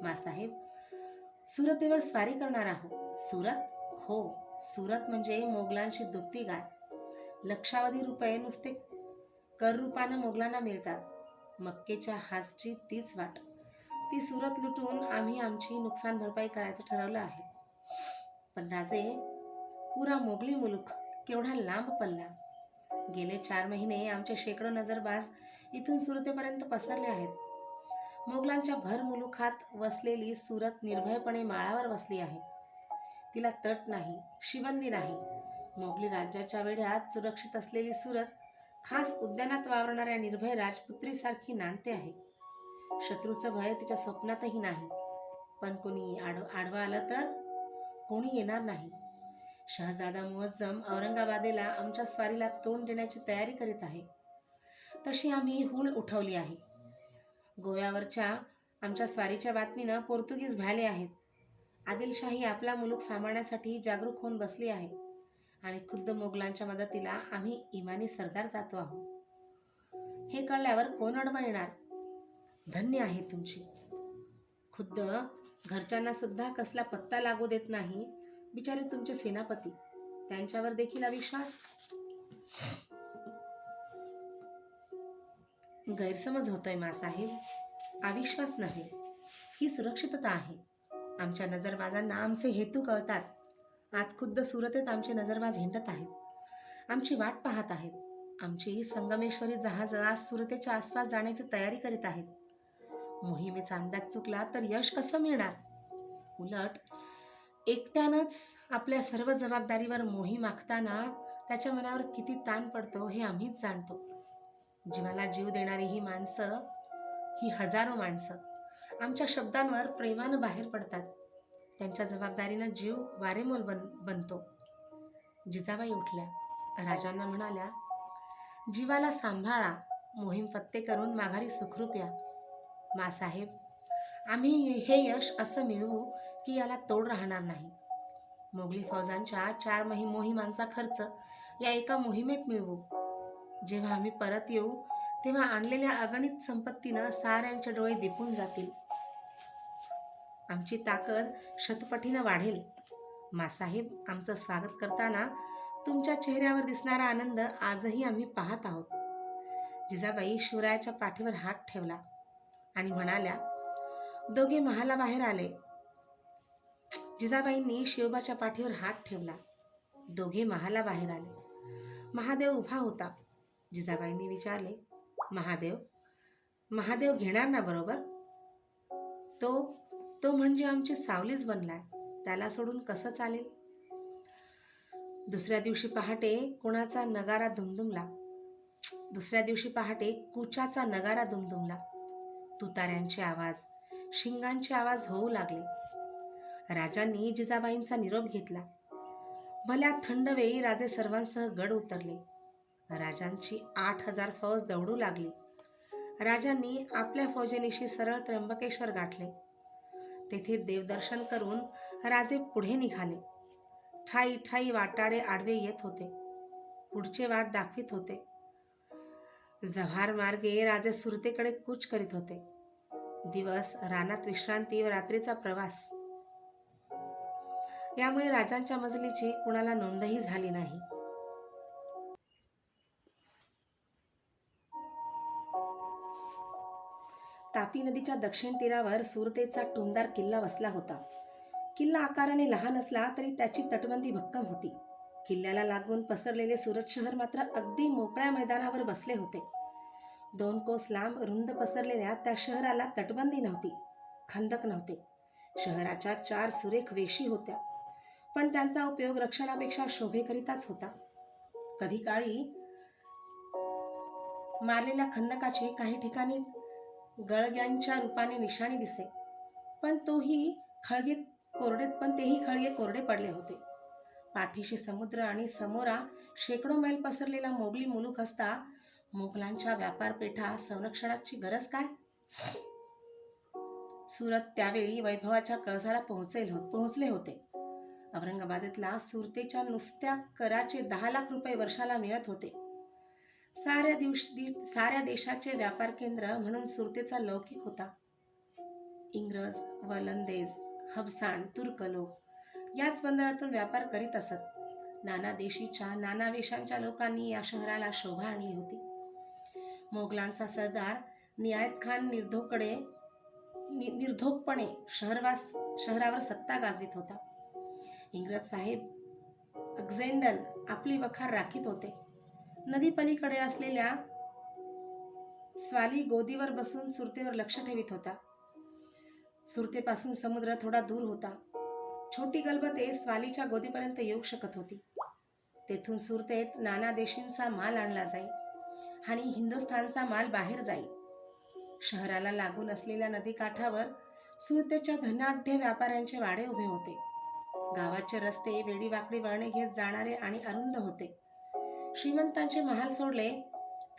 A: मासाहेब, सुरतेवर स्वारी करणार आहोत. सुरत? हो, सुरत म्हणजे मोगलांशी दुभती गाय. लक्षावधी रुपये नुसते कर रूपानं मोगलांना मिळतात. मक्केच्या हासची तीच वाट. ती सुरत लुटून आम्ही आमची नुकसान भरपाई करायचं ठरवलं आहे. पण राजे, पुरा मोगली मुलूक केवढा लांब पल्ला. गेले 4 महिने आमचे शेकडो नजरबाज इथून सुरतेपर्यंत पसरले आहेत. मोगलांच्या भर मुलुखात वसलेली सुरत निर्भयपणे माळावर वसली आहे. तिला तट नाही, शिबंदी नाही. मोगली राज्याच्या वेढ्यात सुरक्षित असलेली सुरत खास उद्यानात वावरणाऱ्या निर्भय राजपुत्रीसारखी नांदते आहे. शत्रूचं भय तिच्या स्वप्नातही नाही. पण कोणी आडवं आलं तर? कोणी येणार नाही. शहजादा मुअज्जम औरंगाबादेला आमच्या स्वारीला तोंड देण्याची तयारी करीत आहे. तशी आम्ही हूल उठवली आहे. गोव्यावरच्या आमच्या स्वारीच्या बातमीनं पोर्तुगीज भ्याले आहेत. आदिलशाही आपला मुलूक सांभाळण्यासाठी जागरूक होऊन बसली आहे आणि खुद्द मोगलांच्या मदतीला आम्ही इमानी सरदार जातो आहोत. हे कळल्यावर कोण अडवं येणार? धन्य आहे तुमची. खुद्द घरच्यांना सुद्धा कसला पत्ता लागू देत नाही बिचारे तुमचे सेनापती. त्यांच्यावर देखील अविश्वास? गैरसमज होतोय मासाहेब. अविश्वास नव्हे, ही सुरक्षितता आहे. आमच्या नजरबाजांना आमचे हेतू कळतात. आज खुद्द सुरतेत आमचे नजरबाज हिंडत आहेत. आमची वाट पाहत आहेत. आमची संगमेश्वरी जहाज आज सुरतेच्या आसपास जाण्याची तयारी करीत आहेत. मोहिमेचा अंदाज चुकला तर यश कसं मिळणार? उलट एकट्यानंच आपल्या सर्व जबाबदारीवर मोहीम आखताना त्याच्या मनावर किती ताण पडतो हे आम्हीच जाणतो. जीवाला जीव देणारी ही माणसं, ही हजारो माणसं आमच्या शब्दांवर प्रेमानं बाहेर पडतात. त्यांच्या जबाबदारीनं जीव वारेमोल बनतो. जिजाबाई उठल्या. राजांना म्हणाल्या, जीवाला सांभाळा. मोहीम फत्ते करून माघारी सुखरूप या. मासाहेब, आम्ही हे यश असं मिळवू की याला तोड राहणार नाही. मोगली फौजांच्या 4 मोहिमांचा खर्च या एका मोहिमेत मिळवू. जेव्हा आम्ही परत येऊ तेव्हा आणलेल्या अगणित संपत्तीनं साऱ्यांचे डोळे दिपून जातील. आमची ताकद शतपटीनं वाढेल. मासाहेब, आमचं स्वागत करताना तुमच्या चेहऱ्यावर दिसणारा आनंद आजही आम्ही पाहत आहोत. जिजाबाई शिवरायाच्या पाठीवर हात ठेवला. आणि म्हणाल्या. दोघे महालाबाहेर आले. जिजाबाईंनी शिवबाच्या पाठीवर हात ठेवला. दोघे महालाबाहेर आले. महादेव उभा होता. जिजाबाईंनी विचारले, महादेव महादेव घेणार ना बरोबर? तो तो म्हणजे आमची सावलीच बनलाय, त्याला सोडून कसं चालेल? दुसऱ्या दिवशी पहाटे कुचाचा नगारा दुमदुमला. तुताऱ्यांचे आवाज, शिंगांचे आवाज होऊ लागले. राजांनी जिजाबाईंचा निरोप घेतला. भल्या थंड वेळी राजे सर्वांसह गड उतरले. राजांची 8,000 फौज दौडू लागली. राजांनी आपल्या फौजेनिशी सरळ त्र्यंबकेश्वर गाठले. तेथे देवदर्शन करून राजे पुढे निघाले. ठाई ठाई वाटाडे आडवे येत होते. पुढचे वाट दाखवित होते. जव्हार मार्गे राजे सुरतेकडे कूच करीत होते. दिवस रानात विश्रांती व रात्रीचा प्रवास. यामुळे राजांच्या मजलीची कुणाला नोंदही झाली नाही. तापी नदीच्या दक्षिण तीरावर सुरतेचा टुमदार किल्ला वसला होता. किल्ला आकाराने लहान असला तरी त्याची तटबंदी भक्कम होती. किल्ल्याला लागून पसरलेले सुरत शहर मात्र अगदी मोकळ्या मैदानावर बसले होते. 2 कोस लांब रुंद पसरलेल्या त्या शहराला तटबंदी नव्हती, खंदक नव्हते. शहराच्या 4 सुरेख वेशी होत्या, पण त्यांचा उपयोग रक्षणापेक्षा शोभेकरिताच होता. कधी काळी मारलेल्या खंदकाची काही ठिकाणी गळग्यांच्या रूपाने निशाणी दिसे, पण तेही खळगे कोरडे पडले होते. पाठीशी समुद्र आणि समोरा शेकडो मैल पसरलेला मोगली मुलूक असता मोगलांच्या व्यापारपेठा संरक्षणाची गरज काय? सुरत त्यावेळी वैभवाच्या कळसाला पोहोचले होते. औरंगाबादेतला सुरतेच्या नुसत्या कराचे 10 लाख रुपये वर्षाला मिळत होते. साऱ्या देशाचे व्यापार केंद्र म्हणून सुरतेचा लौकिक होता. इंग्रज, वलंदेज, हबसाण, तुर्क लोक याच बंदरातून व्यापार करीत असत. नाना देशीच्या, नाना वेशांच्या लोकांनी या शहराला शोभा आणली होती. मोगलांचा सरदार नियायत खान निर्धोकपणे शहरावर सत्ता गाजवित होता. इंग्रज साहेब अक्झेंडन आपली वखार राखीत होते. नदी पलीकडे असलेल्या स्वाली गोदीवर बसून सुरतेवर लक्ष ठेवित होता. सुरतेपासून समुद्र थोडा दूर होता. छोटी गलबते स्वालीच्या गोदीपर्यंत येऊ शकत होती. तेथून सुरतेत नाना देशींचा माल आणला जाई आणि हिंदुस्थानचा माल बाहेर जाई. शहराला लागून असलेल्या नदीकाठावर सुरतेच्या धनाढ्य व्यापाऱ्यांचे वाडे उभे होते. गावाचे रस्ते वेडीवाकडी वळणे घेत जाणारे आणि अरुंद होते. श्रीमंतांचे महाल सोडले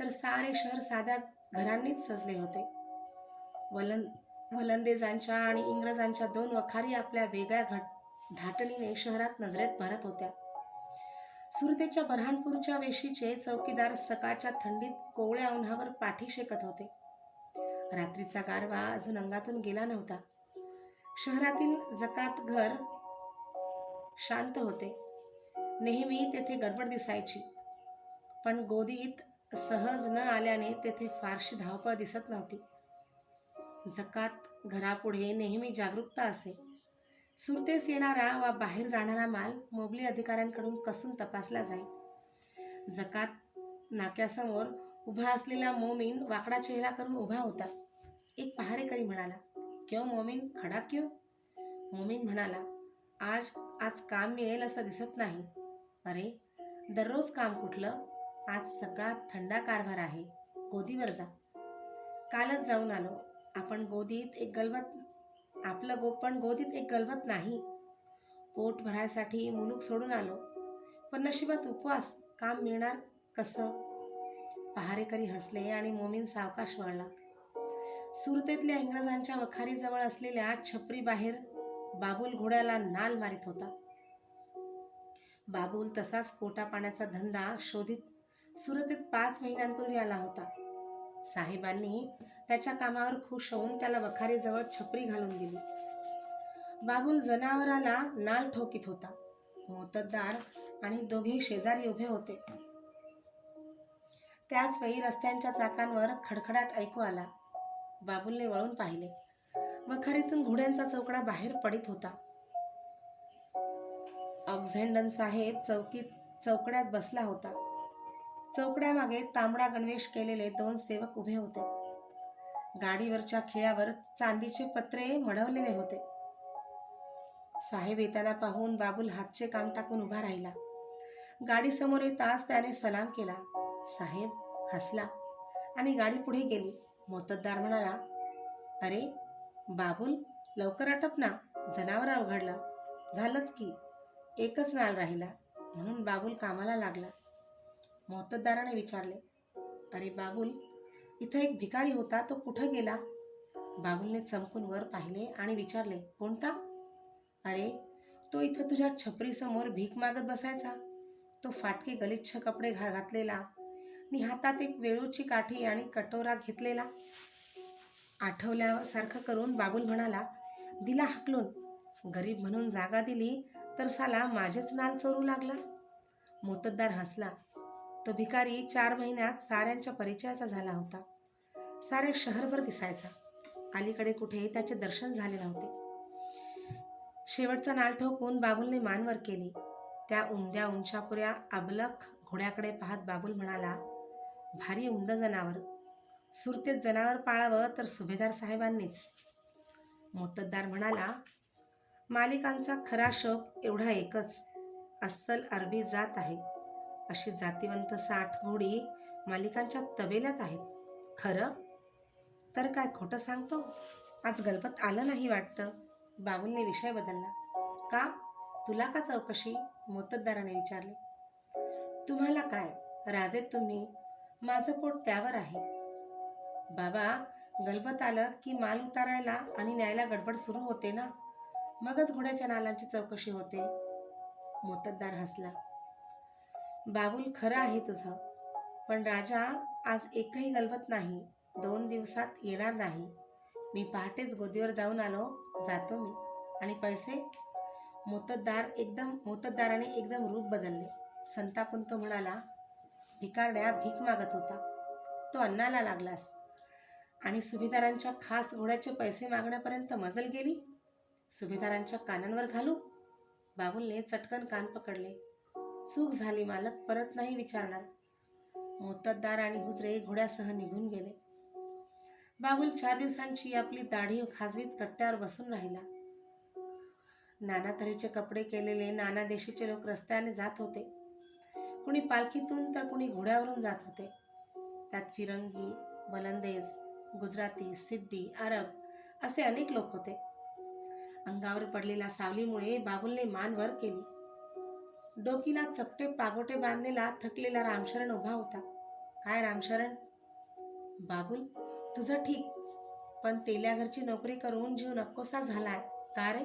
A: तर सारे शहर साध्या घरांनीच सजले होते. वलंदेजांच्या आणि इंग्रजांच्या 2 वखारी आपल्या वेगळ्या धाटणीने शहरात नजरेत भरत होत्या. सुरतेच्या बऱ्हाणपूरच्या वेशीचे चौकीदार सकाळच्या थंडीत कोवळ्या उन्हावर पाठी शेकत होते. रात्रीचा गारवा अजून अंगातून गेला नव्हता. शहरातील जकात घर शांत होते. नेहमी तेथे गडबड दिसायची, पण गोदीत सहज न आल्याने तेथे फारशी धावपळ दिसत नव्हती. जकात घरापुढे नेहमी जागरूकता असे. सुरतेस येणारा वा बाहेर जाणारा माल मोगली अधिकाऱ्यांकडून कसून तपासला जाई. जकात नाक्यासमोर उभा असलेला मोमीन वाकडा चेहरा करून उभा होता. एक पहारेकरी म्हणाला, क्यों मोमीन, खडा क्यों? मोमीन म्हणाला, आज काम मिळेल असं दिसत नाही. अरे, दररोज काम कुठलं? आज सगळा थंडा कारभार आहे. गोदीवर जा. कालच जाऊन आलो. पण गोदीत एक गलबत नाही. पोट भरायसाठी मुलूक सोडून आलो, पण नशिबात उपवास. काम मिळणार कसं? पहारेकरी हसले आणि मोमीन सावकाश वळला. सुरतेतल्या इंग्रजांच्या वखारीजवळ असलेल्या छपरी बाहेर बाबूल घोड्याला नाल मारित होता. बाबूल तसाच पोटा पाण्याचा धंदा शोधित सुरतेत 5 महिन्यांपूर्वी आला होता. साहेबांनी त्याच्या कामावर खुश होऊन त्याला वखारीजवळ छपरी घालून दिली. बाबूल जनावराला नाल ठोकीत होता. मोत्तद्दार आणि दोघे शेजारी उभे होते. त्याच वेळी रस्त्यांच्या चाकांवर खडखडाट ऐकू आला. बाबूलने वळून पाहिले. वखारीतून घोड्यांचा चौकडा बाहेर पडित होता. ऑक्झेंडन साहेब चौकड्यात बसला होता. चौकड्यामागे तांबडा गणवेश केलेले 2 सेवक उभे होते. गाडीवरच्या खिळ्यावर चांदीचे पत्रे मढवलेले होते. साहेब येताना पाहून बाबूल हातचे काम टाकून उभा राहिला. गाडी समोर येताच त्याने सलाम केला. साहेब हसला आणि गाडी पुढे गेली. मोत्तद्दार म्हणाला, अरे बाबूल, लवकर आटप ना, जनावर अवघडलं. झालंच की, एकच नाल राहिला. म्हणून बाबूल कामाला लागला. मोत्तद्दाराने विचारले, अरे बाबूल, इथं एक भिकारी होता, तो कुठं गेला? बाबूलने चमकून वर पाहिले आणि विचारले, कोणता? अरे तो इथं तुझ्या छपरीसमोर भीक मागत बसायचा. तो फाटके गलिच्छ कपडे घातलेला आणि हातात एक वेळूची काठी आणि कटोरा घेतलेला. आठवल्यासारखं करून बाबूल म्हणाला, दिला हाकलून. गरीब म्हणून जागा दिली तर साला माझेच नाल चोरू लागला. मोत्तद्दार हसला. तो भिकारी 4 महिन्यात साऱ्यांच्या परिचयाचा झाला होता. सारे शहरभर दिसायचा. अलीकडे कुठे त्याचे दर्शन झाले नव्हते. शेवटचा नाल ठोकून बाबूलने मानवर केली. त्या उमद्या उंचापुऱ्या अबलख घोड्याकडे पाहत बाबूल म्हणाला, भारी उमद जनावर. सुरतेत जनावर पाळावं तर सुभेदार साहेबांनीच. मोत्तद्दार म्हणाला, मालिकांचा खरा शौक एवढा एकच, अस्सल अरबी जात आहे. अशी जातिवंत 60 घोडी मालिकांच्या तबेल्यात आहेत. खरं तर काय खोटं सांगतो? आज गलबत आलं नाही वाटतं. बाबूलने विषय बदलला. का? तुला का चौकशी? मोत्तद्दाराने विचारले. तुम्हाला काय, राजे तुम्ही, माझं पोट त्यावर आहे. बाबा, गलबत आलं की माल उतारायला आणि न्यायला गडबड सुरू होते ना, मगच घोड्याच्या नालांची चौकशी होते. मोत्तद्दार हसला. बाबूल, खरं आहे तुझं, पण राजा आज एकही गलबत नाही. 2 दिवसात येणार नाही. मी पहाटेच गोदीवर जाऊन आलो. जातो मी. आणि पैसे? मोत्तद्दाराने एकदम रूप बदलले. संतापून तो म्हणाला, भिकारड्या भीक मागत होता, तो अन्नाला लागलास आणि सुभेदारांच्या खास घोड्याचे पैसे मागण्यापर्यंत मजल गेली. सुभेदारांच्या कानांवर घालू? बाबूलने चटकन कान पकडले. चूक झाली मालक, परत नाही विचारणार. मोत्तद्दार आणि हुजरे घोड्यासह निघून गेले. बाबूल 4 दिवसांची आपली दाढी खाजवीत कट्ट्यावर बसून राहिला. नाना तऱ्हेचे कपडे केलेले नाना देशीचे लोक रस्त्याने जात होते. कुणी पालखीतून तर कुणी घोड्यावरून जात होते. त्यात फिरंगी, बलंदेज, गुजराती, सिद्धी, अरब असे अनेक लोक होते. अंगावर पडलेल्या सावलीमुळे बाबूलने मान वर केली. डोकीला चपटे पागोटे बांधलेला थकलेला रामशरण उभा होता. काय रामशरण? बाबूल, तुझं ठीक, पण तेल्या घरची नोकरी करून जीव नकोसा झालाय. का रे?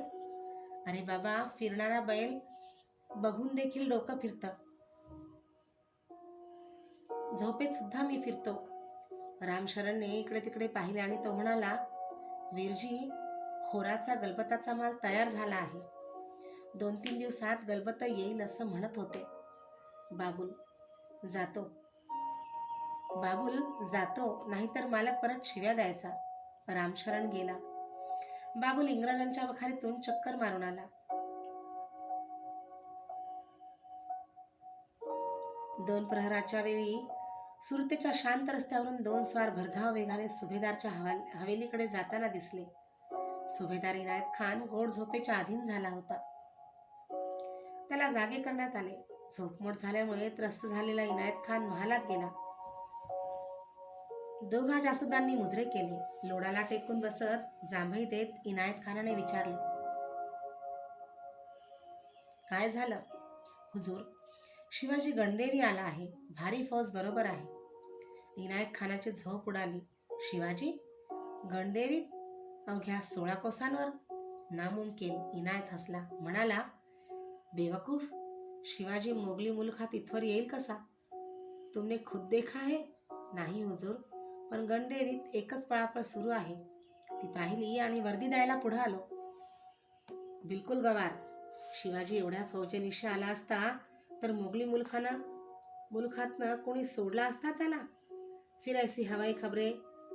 A: अरे बाबा, फिरणारा बैल बघून देखील डोकं फिरतं. झोपेत सुद्धा मी फिरतो. रामशरणने इकडे तिकडे पाहिले आणि तो म्हणाला, वीरजी, होराचा गलबताचा माल तयार झाला आहे. 2-3 दिवसात गलबत येईल असं म्हणत होते. बाबूल, जातो. बाबूल, जातो, नाहीतर मालक परत शिव्या द्यायचा. रामशरण गेला. बाबूल इंग्रजांच्या वखारीतून चक्कर मारून आला. 2 प्रहराच्या वेळी सुरतेच्या शांत रस्त्यावरून 2 स्वार भरधाव वेगाने सुभेदारच्या हवेलीकडे जाताना दिसले. सुभेदार इनायत खान गोड झोपेच्या अधीन झाला होता. त्याला जागे करण्यात आले. झोपमोड झाल्यामुळे त्रस्त झालेला इनायत खान महालात गेला. 2 जासुदांनी मुजरे केले. लोडाला टेकून बसत जांभई देत इनायत खानाने विचारले, काय झालं? हुजूर, शिवाजी गणदेवी आला आहे. भारी फौज बरोबर आहे. इनायत खानाची झोप उडाली. शिवाजी? गणदेवीत? अवघ्या 16 कोसांवर? नामुमकिन. इनायत हसला. म्हणाला, बेवकूफ, शिवाजी मोगली मुलखात इथवर येईल कसा? तुमने खुद देखा है? नाही हुजूर, पण गणदेवीत एकच पळापळ सुरू आहे. ती पाहिली आणि वर्दी द्यायला पुढे आलो. बिलकुल गवार. शिवाजी एवढ्या फौजेनिशी आला असता तर मोगली मुलखातनं कोणी सोडला असता त्याला? फिर ऐसी हवाई खबरे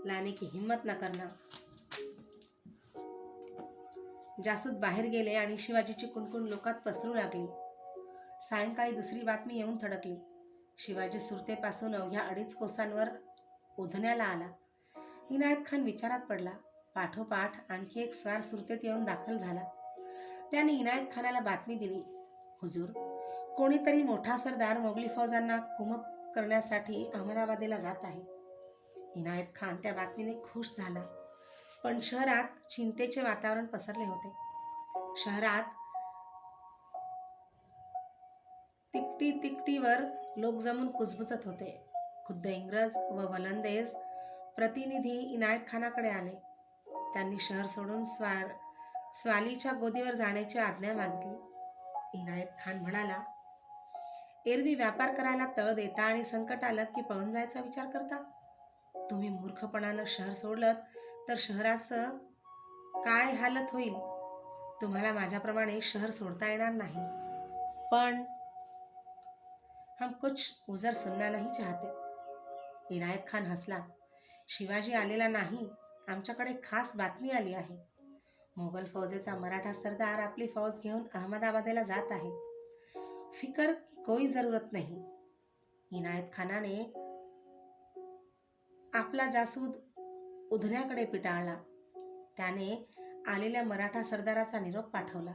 A: लाने की हिम्मत न करना. जासूद बाहेर गेले आणि शिवाजीची कुणकुण लोकात पसरू लागली. सायंकाळी दुसरी बातमी येऊन थडकली. शिवाजी सुरतेपासून अवघ्या 2.5 कोसांवर उधण्याला आला. इनायत खान विचारात पडला. पाठोपाठ आणखी एक स्वार सुरतेत येऊन दाखल झाला. त्याने इनायत खानाला बातमी दिली, हुजूर, कोणीतरी मोठा सरदार मोगली फौजांना कुमक करण्यासाठी अहमदाबादेला जात आहे. इनायत खान त्या बातमीने खुश झाला. पण शहरात चिंतेचे वातावरण पसरले होते. शहरात तिकटीवर लोक जमून कुजबुजत होते. खुद्द इंग्रज व वलंदेज प्रतिनिधी इनायत खानाकडे आले. त्यांनी शहर सोडून स्वालीच्या गोदीवर जाण्याची आज्ञा मागितली. इनायत खान म्हणाला, एरवी व्यापार करायला तळ देता आणि संकट आलं की पळून जायचा विचार करता. तुम्ही मूर्खपणानं शहर सोडलं तर शहराचं काय हालत होईल. तुम्हाला माझ्याप्रमाणे शहर सोडता येणार नाही. पण हम कुछ उजर सुनना नहीं चाहते. इनायत खान हसला. शिवाजी आलेला नाही, आमच्याकडे खास बातमी आली आहे. मोगल फौजेचा मराठा सरदार आपली फौज घेऊन अहमदाबादेला जात आहे. फिकर की कोई जरूरत नहीं. इनायत खानाने आपला जासूद उधण्याकडे पिटाळला. त्याने आलेल्या मराठा सरदाराचा निरोप पाठवला.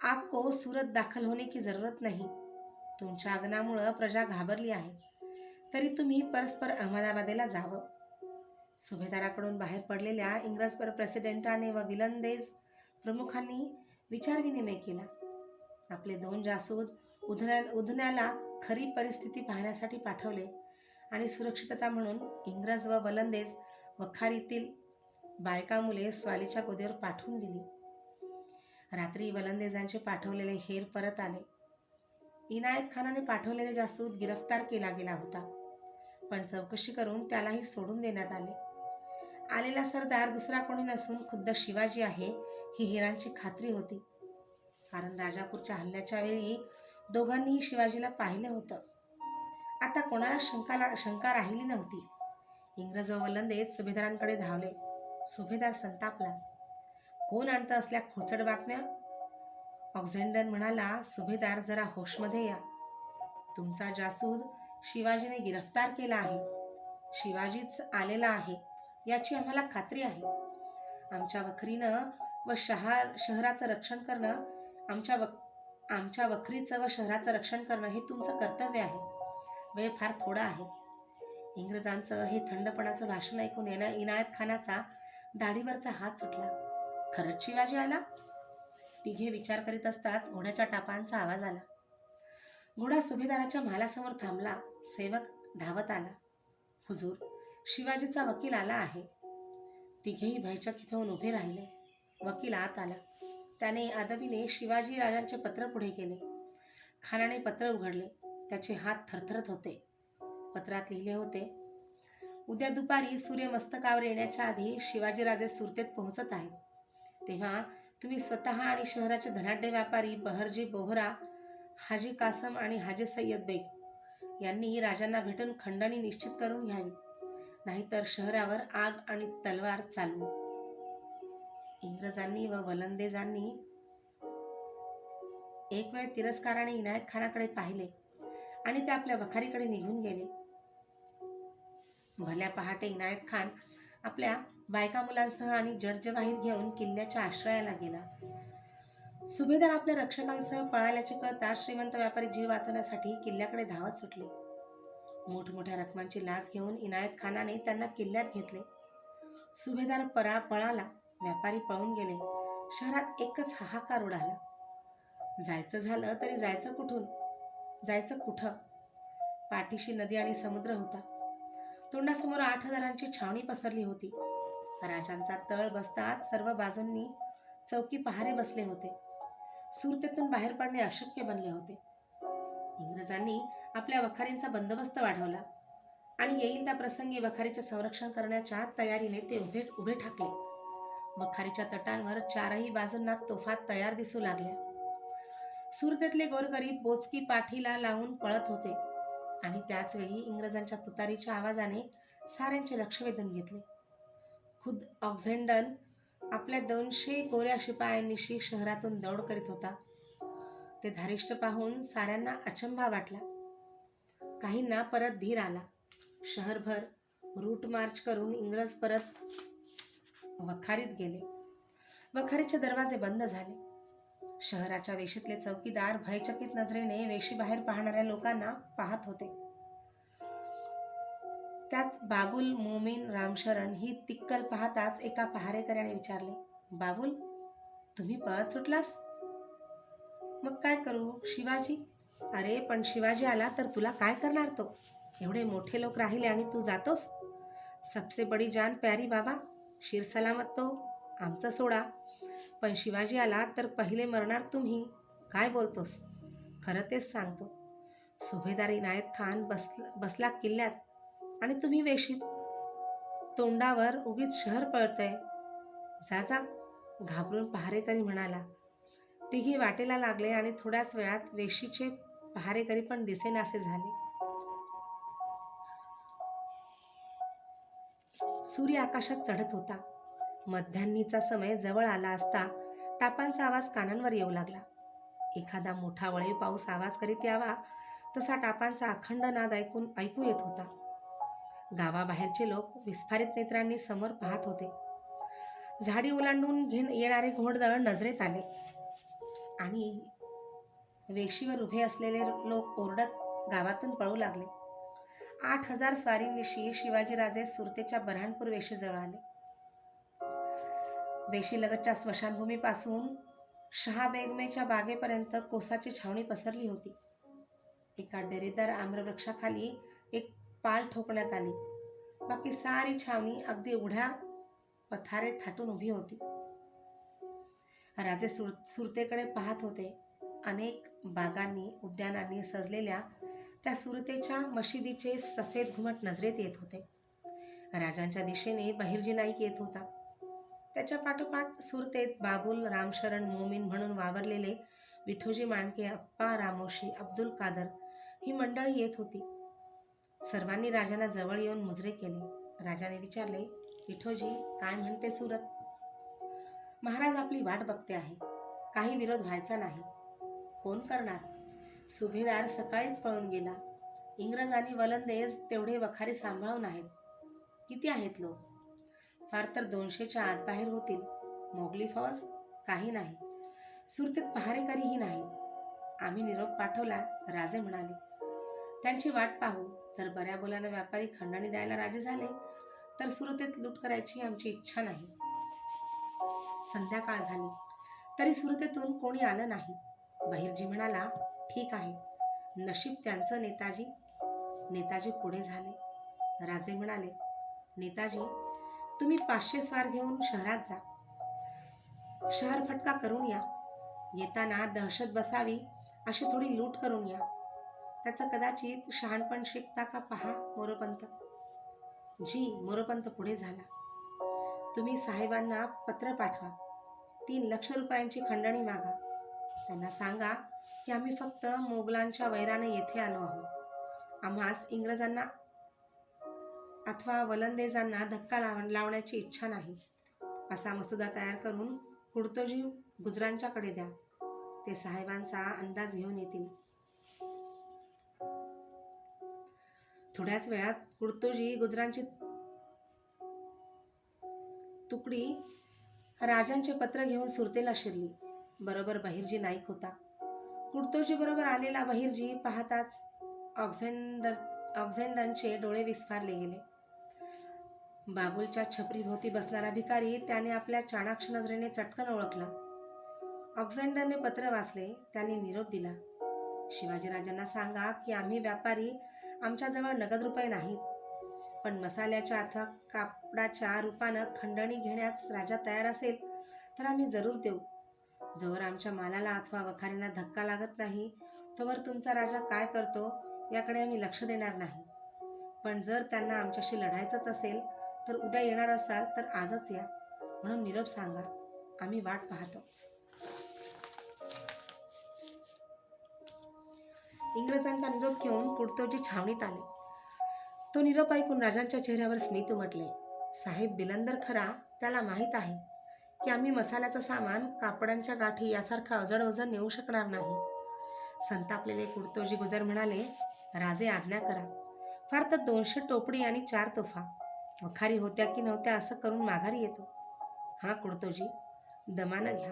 A: आपको सूरत दाखल होने की जरूरत नहीं. तुमच्या आगमनामुळे प्रजा घाबरली आहे. तरी तुम्ही परस्पर अहमदाबादेला जावं. सुभेदाराकडून बाहेर पडलेल्या इंग्रज प्रेसिडेंटाने व विलंदेज प्रमुखांनी विचारविनिमय केला. आपले 2 जासूद उधण्याला खरी परिस्थिती पाहण्यासाठी पाठवले आणि सुरक्षितता म्हणून इंग्रज व वलंदेज वखारीतील बायका मुले स्वालीच्या गोदीवर पाठवून दिली. रात्री वलंदेजांचे पाठवलेले हेर परत आले. इनायत खानाने पाठवलेले जासूद गिरफ्तार केला गेला होता. पण चौकशी करून त्यालाही सोडून देण्यात आले. आलेला सरदार दुसरा कोणी नसून खुद्द शिवाजी आहे ही हेरांची खात्री होती. कारण राजापूरच्या हल्ल्याच्या वेळी दोघांनीही शिवाजीला पाहिलं होतं. आता कोणाला शंका राहिली नव्हती. इंग्रज व वलंदेज सुभेदारांकडे धावले. सुभेदार संतापला. कोण आणतं असल्या खोचड बातम्या? ऑक्झेंडन म्हणाला, सुभेदार जरा होशमध्ये या. तुमचा जासूद शिवाजीने गिरफ्तार केला आहे. शिवाजीच आलेला आहे याची आम्हाला खात्री आहे. आमच्या वखरीनं व शहराचं रक्षण करणं आमच्या वखरीचं व शहराचं रक्षण करणं हे तुमचं कर्तव्य आहे. वेळ फार थोडा आहे. इंग्रजांचं हे थंडपणाचं भाषण ऐकून इनायत खानाचा दाढीवरचा हात सुटला. खरंच शिवाजी आला? तिघे विचार करीत असताच घोड्याच्या टापांचा आवाज आला. घोडा सुभेदाराच्या महालासमोर थांबला. सेवक धावत आला. हुजूर, शिवाजीचा वकील आला आहे. तिघेही भयचकित होऊन उभे राहिले. वकील आत आला. त्याने अदबीने शिवाजी राजांचे पत्र पुढे केले. खानाने पत्र उघडले. त्याचे हात थरथरत होते. पत्रात लिहिले होते, उद्या दुपारी सूर्य मस्तकावर येण्याच्या आधी शिवाजीराजे सुरतेत पोहोचत आहेत. तेव्हा तुम्ही स्वतः आणि शहराचे धनाढ्य व्यापारी बहरजी बोहरा, हाजी कासम आणि हाजी सय्यद बेग यांनी राजांना भेटून खंडणी निश्चित करून घ्यावी. नाहीतर शहरावर आग आणि तलवार चालवू. इंग्रजांनी व वलंदेजांनी एक वेळ तिरस्काराने इनायत खानाकडे पाहिले आणि ते आपल्या वखारीकडे निघून गेले. भल्या पहाटे इनायत खान आपल्या बायका मुलांसह आणि जडजवाहीर घेऊन किल्ल्याच्या आश्रयाला गेला. सुभेदार आपल्या रक्षकांसह पळाल्याचे कळता श्रीमंत व्यापारी जीव वाचवण्यासाठी किल्ल्याकडे धावत सुटले. मोठमोठ्या रकमांची लाच घेऊन इनायत खानाने त्यांना किल्ल्यात घेतले. सुभेदार पळाला. व्यापारी पळून गेले. शहरात एकच हाहाकार उडाला. जायचं झालं तरी जायचं कुठून? जायचं कुठं? पाठीशी नदी आणि समुद्र होता. तोंडासमोर 8 हजारांची छावणी पसरली होती. राजांचा तळ बसताच सर्व बाजूंनी चौकी पहारे बसले होते. सुरतेतून बाहेर पडणे अशक्य बनले होते. इंग्रजांनी आपल्या वखारींचा बंदोबस्त वाढवला आणि येईल त्या प्रसंगी वखारीचे संरक्षण करण्याच्या तयारीने ते उभे ठाकले. वखारीच्या तटांवर 4ही बाजूंना तोफा तयार दिसू लागल्या. सुरतेतले गोरगरीब बोचकी पाठीला लावून पळत होते आणि त्याच वेळी इंग्रजांच्या तुतारीच्या आवाजाने साऱ्यांचे लक्ष वेधून घेतले. खुद ऑक्झेंडन आपल्या 200 गोऱ्या शिपायांनीशी शहरातून दौड करीत होता. ते धारिष्ट पाहून साऱ्यांना अचंबा वाटला. काहींना परत धीर आला. शहरभर रूट मार्च करून इंग्रज परत वखारीत गेले. वखारीचे दरवाजे बंद झाले. शहराच्या वेशीतले चौकीदार भयचकित नजरेने वेशी बाहेर पाहणाऱ्या लोकांना पाहत होते. त्यात बाबुल, मोमीन, रामशरण ही तिक्कल पाहताच एका पहारेकऱ्याने विचारले, बाबुल, तुम्ही पळत सुटलास? मग काय करू, शिवाजी? अरे पण शिवाजी आला तर तुला काय करणार तो? एवढे मोठे लोक राहिले आणि तू जातोस? सबसे बडी जान प्यारी बाबा, शिर सलामत तो आमचं सोडा, पण शिवाजी आला तर पहिले मरणार तुम्ही. काय बोलतोस? खरं तेच सांगतो. सुभेदार इनायत खान बसला किल्ल्यात आणि तुम्ही वेशीत. तोंडावर उगीच शहर पळतय. जा जा, घाबरून पहारेकरी म्हणाला. तिघी वाटेला लागले आणि थोड्याच वेळात वेशीचे पहारेकरी पण दिसेनासे झाले. सूर्य आकाशात चढत होता. मध्यान्हीचा समय जवळ आला असता टापांचा आवाज कानांवर येऊ लागला. एखादा मोठा वळीव पाऊस आवाज करीत यावा तसा टापांचा अखंड नाद ऐकू येत होता. गावाबाहेरचे लोक विस्फारित नेत्रांनी समोर पाहत होते. झाडी ओलांडून येणारे घोडदळ नजरेत आले आणि वेशीवर उभे असलेले लोक ओरडत गावातून पळू लागले. 8,000 स्वारींनिशी शिवाजीराजे सुरतेच्या बऱ्हाणपूर वेशीजवळ आले. वेशीलगतच्या स्मशानभूमीपासून शहाबेगमेच्या बागेपर्यंत कोसाची छावणी पसरली होती. एका डेरेदार आम्रवृक्षाखाली एक पाल ठोकण्यात आली. बाकी सारी छावणी अगदी उघड्या पथारे थाटून उभी होती. राजे सुरतेकडे पाहत होते. अनेक बागांनी, उद्यानांनी सजलेल्या त्या सुरतेच्या मशिदीचे सफेद घुमट नजरेत येत होते. राजांच्या दिशेने बहिर्जी नाईक येत होता. त्याच्या पाठोपाठ सुरतेत बाबुल, रामशरण, मोमीन म्हणून वावरलेले विठोजी मांडके, अप्पा, रामोशी, अब्दुल कादर ही मंडळी येत होती. सर्वांनी राजांना जवळ येऊन मुजरे केले. राजाने विचारले, विठोजी, काय म्हणते सुरत? महाराज आपली वाट बघते आहे. काही विरोध व्हायचा नाही. कोण करणार? सुभेदार सकाळीच पळून गेला. इंग्रज आणि वलंदेज तेवढे वखारी सांभाळून आहेत. किती आहेत लोक? फार तर 200च्या आत बाहेर होतील. मोगली फौज? काही नाही. सुरतेत पहारेकरीही नाही. आम्ही निरोप पाठवला. राजे म्हणाले, त्यांची वाट पाहू. जर बऱ्या बोलानं व्यापारी खंडणी द्यायला राजी झाले तर सुरतेत लूट करायची आमची इच्छा नाही. संध्याकाळ झाली तरी सुरतेतून कोणी आलं नाही. बहिर्जी म्हणाला, ठीक आहे, नशीब त्यांचं. नेताजी पुढे झाले. राजे म्हणाले, नेताजी, तुम्ही 500 स्वार घेऊन शहरात जा. शहर फटका करून या. येताना दहशत बसावी अशी थोडी लूट करून या. त्याचं कदाचित शहाणपण शिकता का पहा मोरोपंत. मोरोपंत पुढे झाला. तुम्ही साहेबांना पत्र पाठवा. 3 लाख रुपयांची खंडणी मागा. त्यांना सांगा की आम्ही फक्त मोगलांच्या वैराने येथे आलो आहोत. आम्हास इंग्रजांना अथवा वलंदेजांना धक्का लावण्याची इच्छा नाही. असा मसुदा तयार करून कुडतोजी गुजरांच्याकडे द्या. ते साहेबांचा अंदाज घेऊन येतील. थोड्याच वेळात कुडतोजी गुजरांची तुकडी राजांचे पत्र घेऊन सुरतेला शिरली. बरोबर बहिर्जी नाईक होता. कुडतोजी बरोबर आलेला बहिर्जी पाहताच ऑक्झेंडनचे डोळे विस्फारले गेले. बाबुलच्या छपरीभोवती बसणारा भिकारी त्याने आपल्या चाणाक्ष नजरेने चटकन ओळखला. ऑक्झेंडनने पत्र वाचले. त्यांनी निरोप दिला, शिवाजीराजांना सांगा की आम्ही व्यापारी, आमच्याजवळ नगद रुपये नाहीत, पण मसाल्याच्या अथवा कापडाच्या रूपानं खंडणी घेण्यास राजा तयार असेल तर आम्ही जरूर देऊ. जोवर आमच्या मालाला अथवा वखारींना धक्का लागत नाही तोवर तुमचा राजा काय करतो याकडे आम्ही लक्ष देणार नाही. पण जर त्यांना आमच्याशी लढायचंच असेल तर उद्या येणार असाल तर आजच या, म्हणून निरोप सांगा. आम्ही वाट पाहतो. इंग्रजांचा निरोप घेऊन कुडतोजी छावणीत आले. तो निरोप ऐकून राजांच्या चेहऱ्यावर स्मित उमटले. साहेब बिलंदर खरा, त्याला माहीत आहे की आम्ही मसाल्याचं सामान, कापडांच्या गाठी यासारखं अजडवजन नेऊ शकणार नाही. संतापलेले कुडतोजी गुजर म्हणाले, राजे आज्ञा करा. फार तर 200 टोपडी आणि 4 तोफा. वखारी होत्या की नव्हत्या असं करून माघारी येतो. हा कुडतोजी, दमानं घ्या.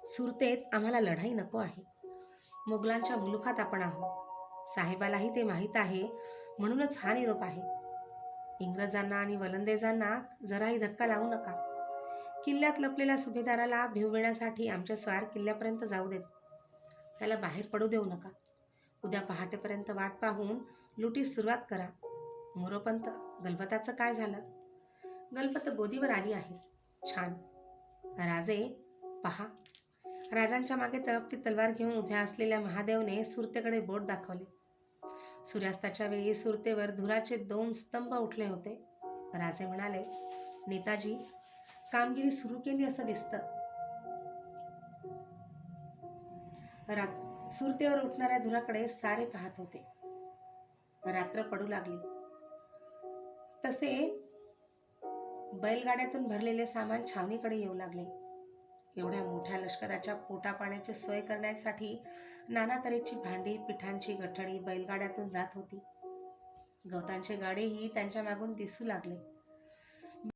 A: सुरतेत आम्हाला लढाई नको आहे. मोगलांच्या मुलुखात आपण आहोत. साहेबालाही ते माहीत आहे, म्हणूनच हा निरोप आहे. इंग्रजांना आणि वलंदेजांना जराही धक्का लावू नका. किल्ल्यात लपलेल्या सुभेदाराला भिवविण्यासाठी आमचे स्वार किल्ल्यापर्यंत जाऊ देत. त्याला बाहेर पडू देऊ नका. उद्या पहाटेपर्यंत वाट पाहून लुटीस सुरुवात करा. मोरोपंत, गलबताचं काय झालं? गलबत गोदीवर आली आहे. छान. राजे पहा. राजांच्या मागे तळपती तलवार घेऊन उभ्या असलेल्या महादेवने सुरतेकडे बोट दाखवले. सूर्यास्ताच्या वेळी सुरतेवर धुराचे 2 स्तंभ उठले होते. राजे म्हणाले, नेताजी, कामगिरी सुरू केली असं दिसतं. सुरतेवर उठणाऱ्या धुराकडे सारे पाहत होते. रात्र पडू लागली. तसे बैलगाड्यातून भरलेले सामान छावणीकडे येऊ लागले. एवढ्या मोठ्या लष्कराच्या पोटापाण्याची सोय करण्यासाठी नाना तऱ्हेची भांडी, पिठांची गठडी बैलगाड्यातून जात होती. गवतांचे गाडेही त्यांच्या मागून दिसू लागले.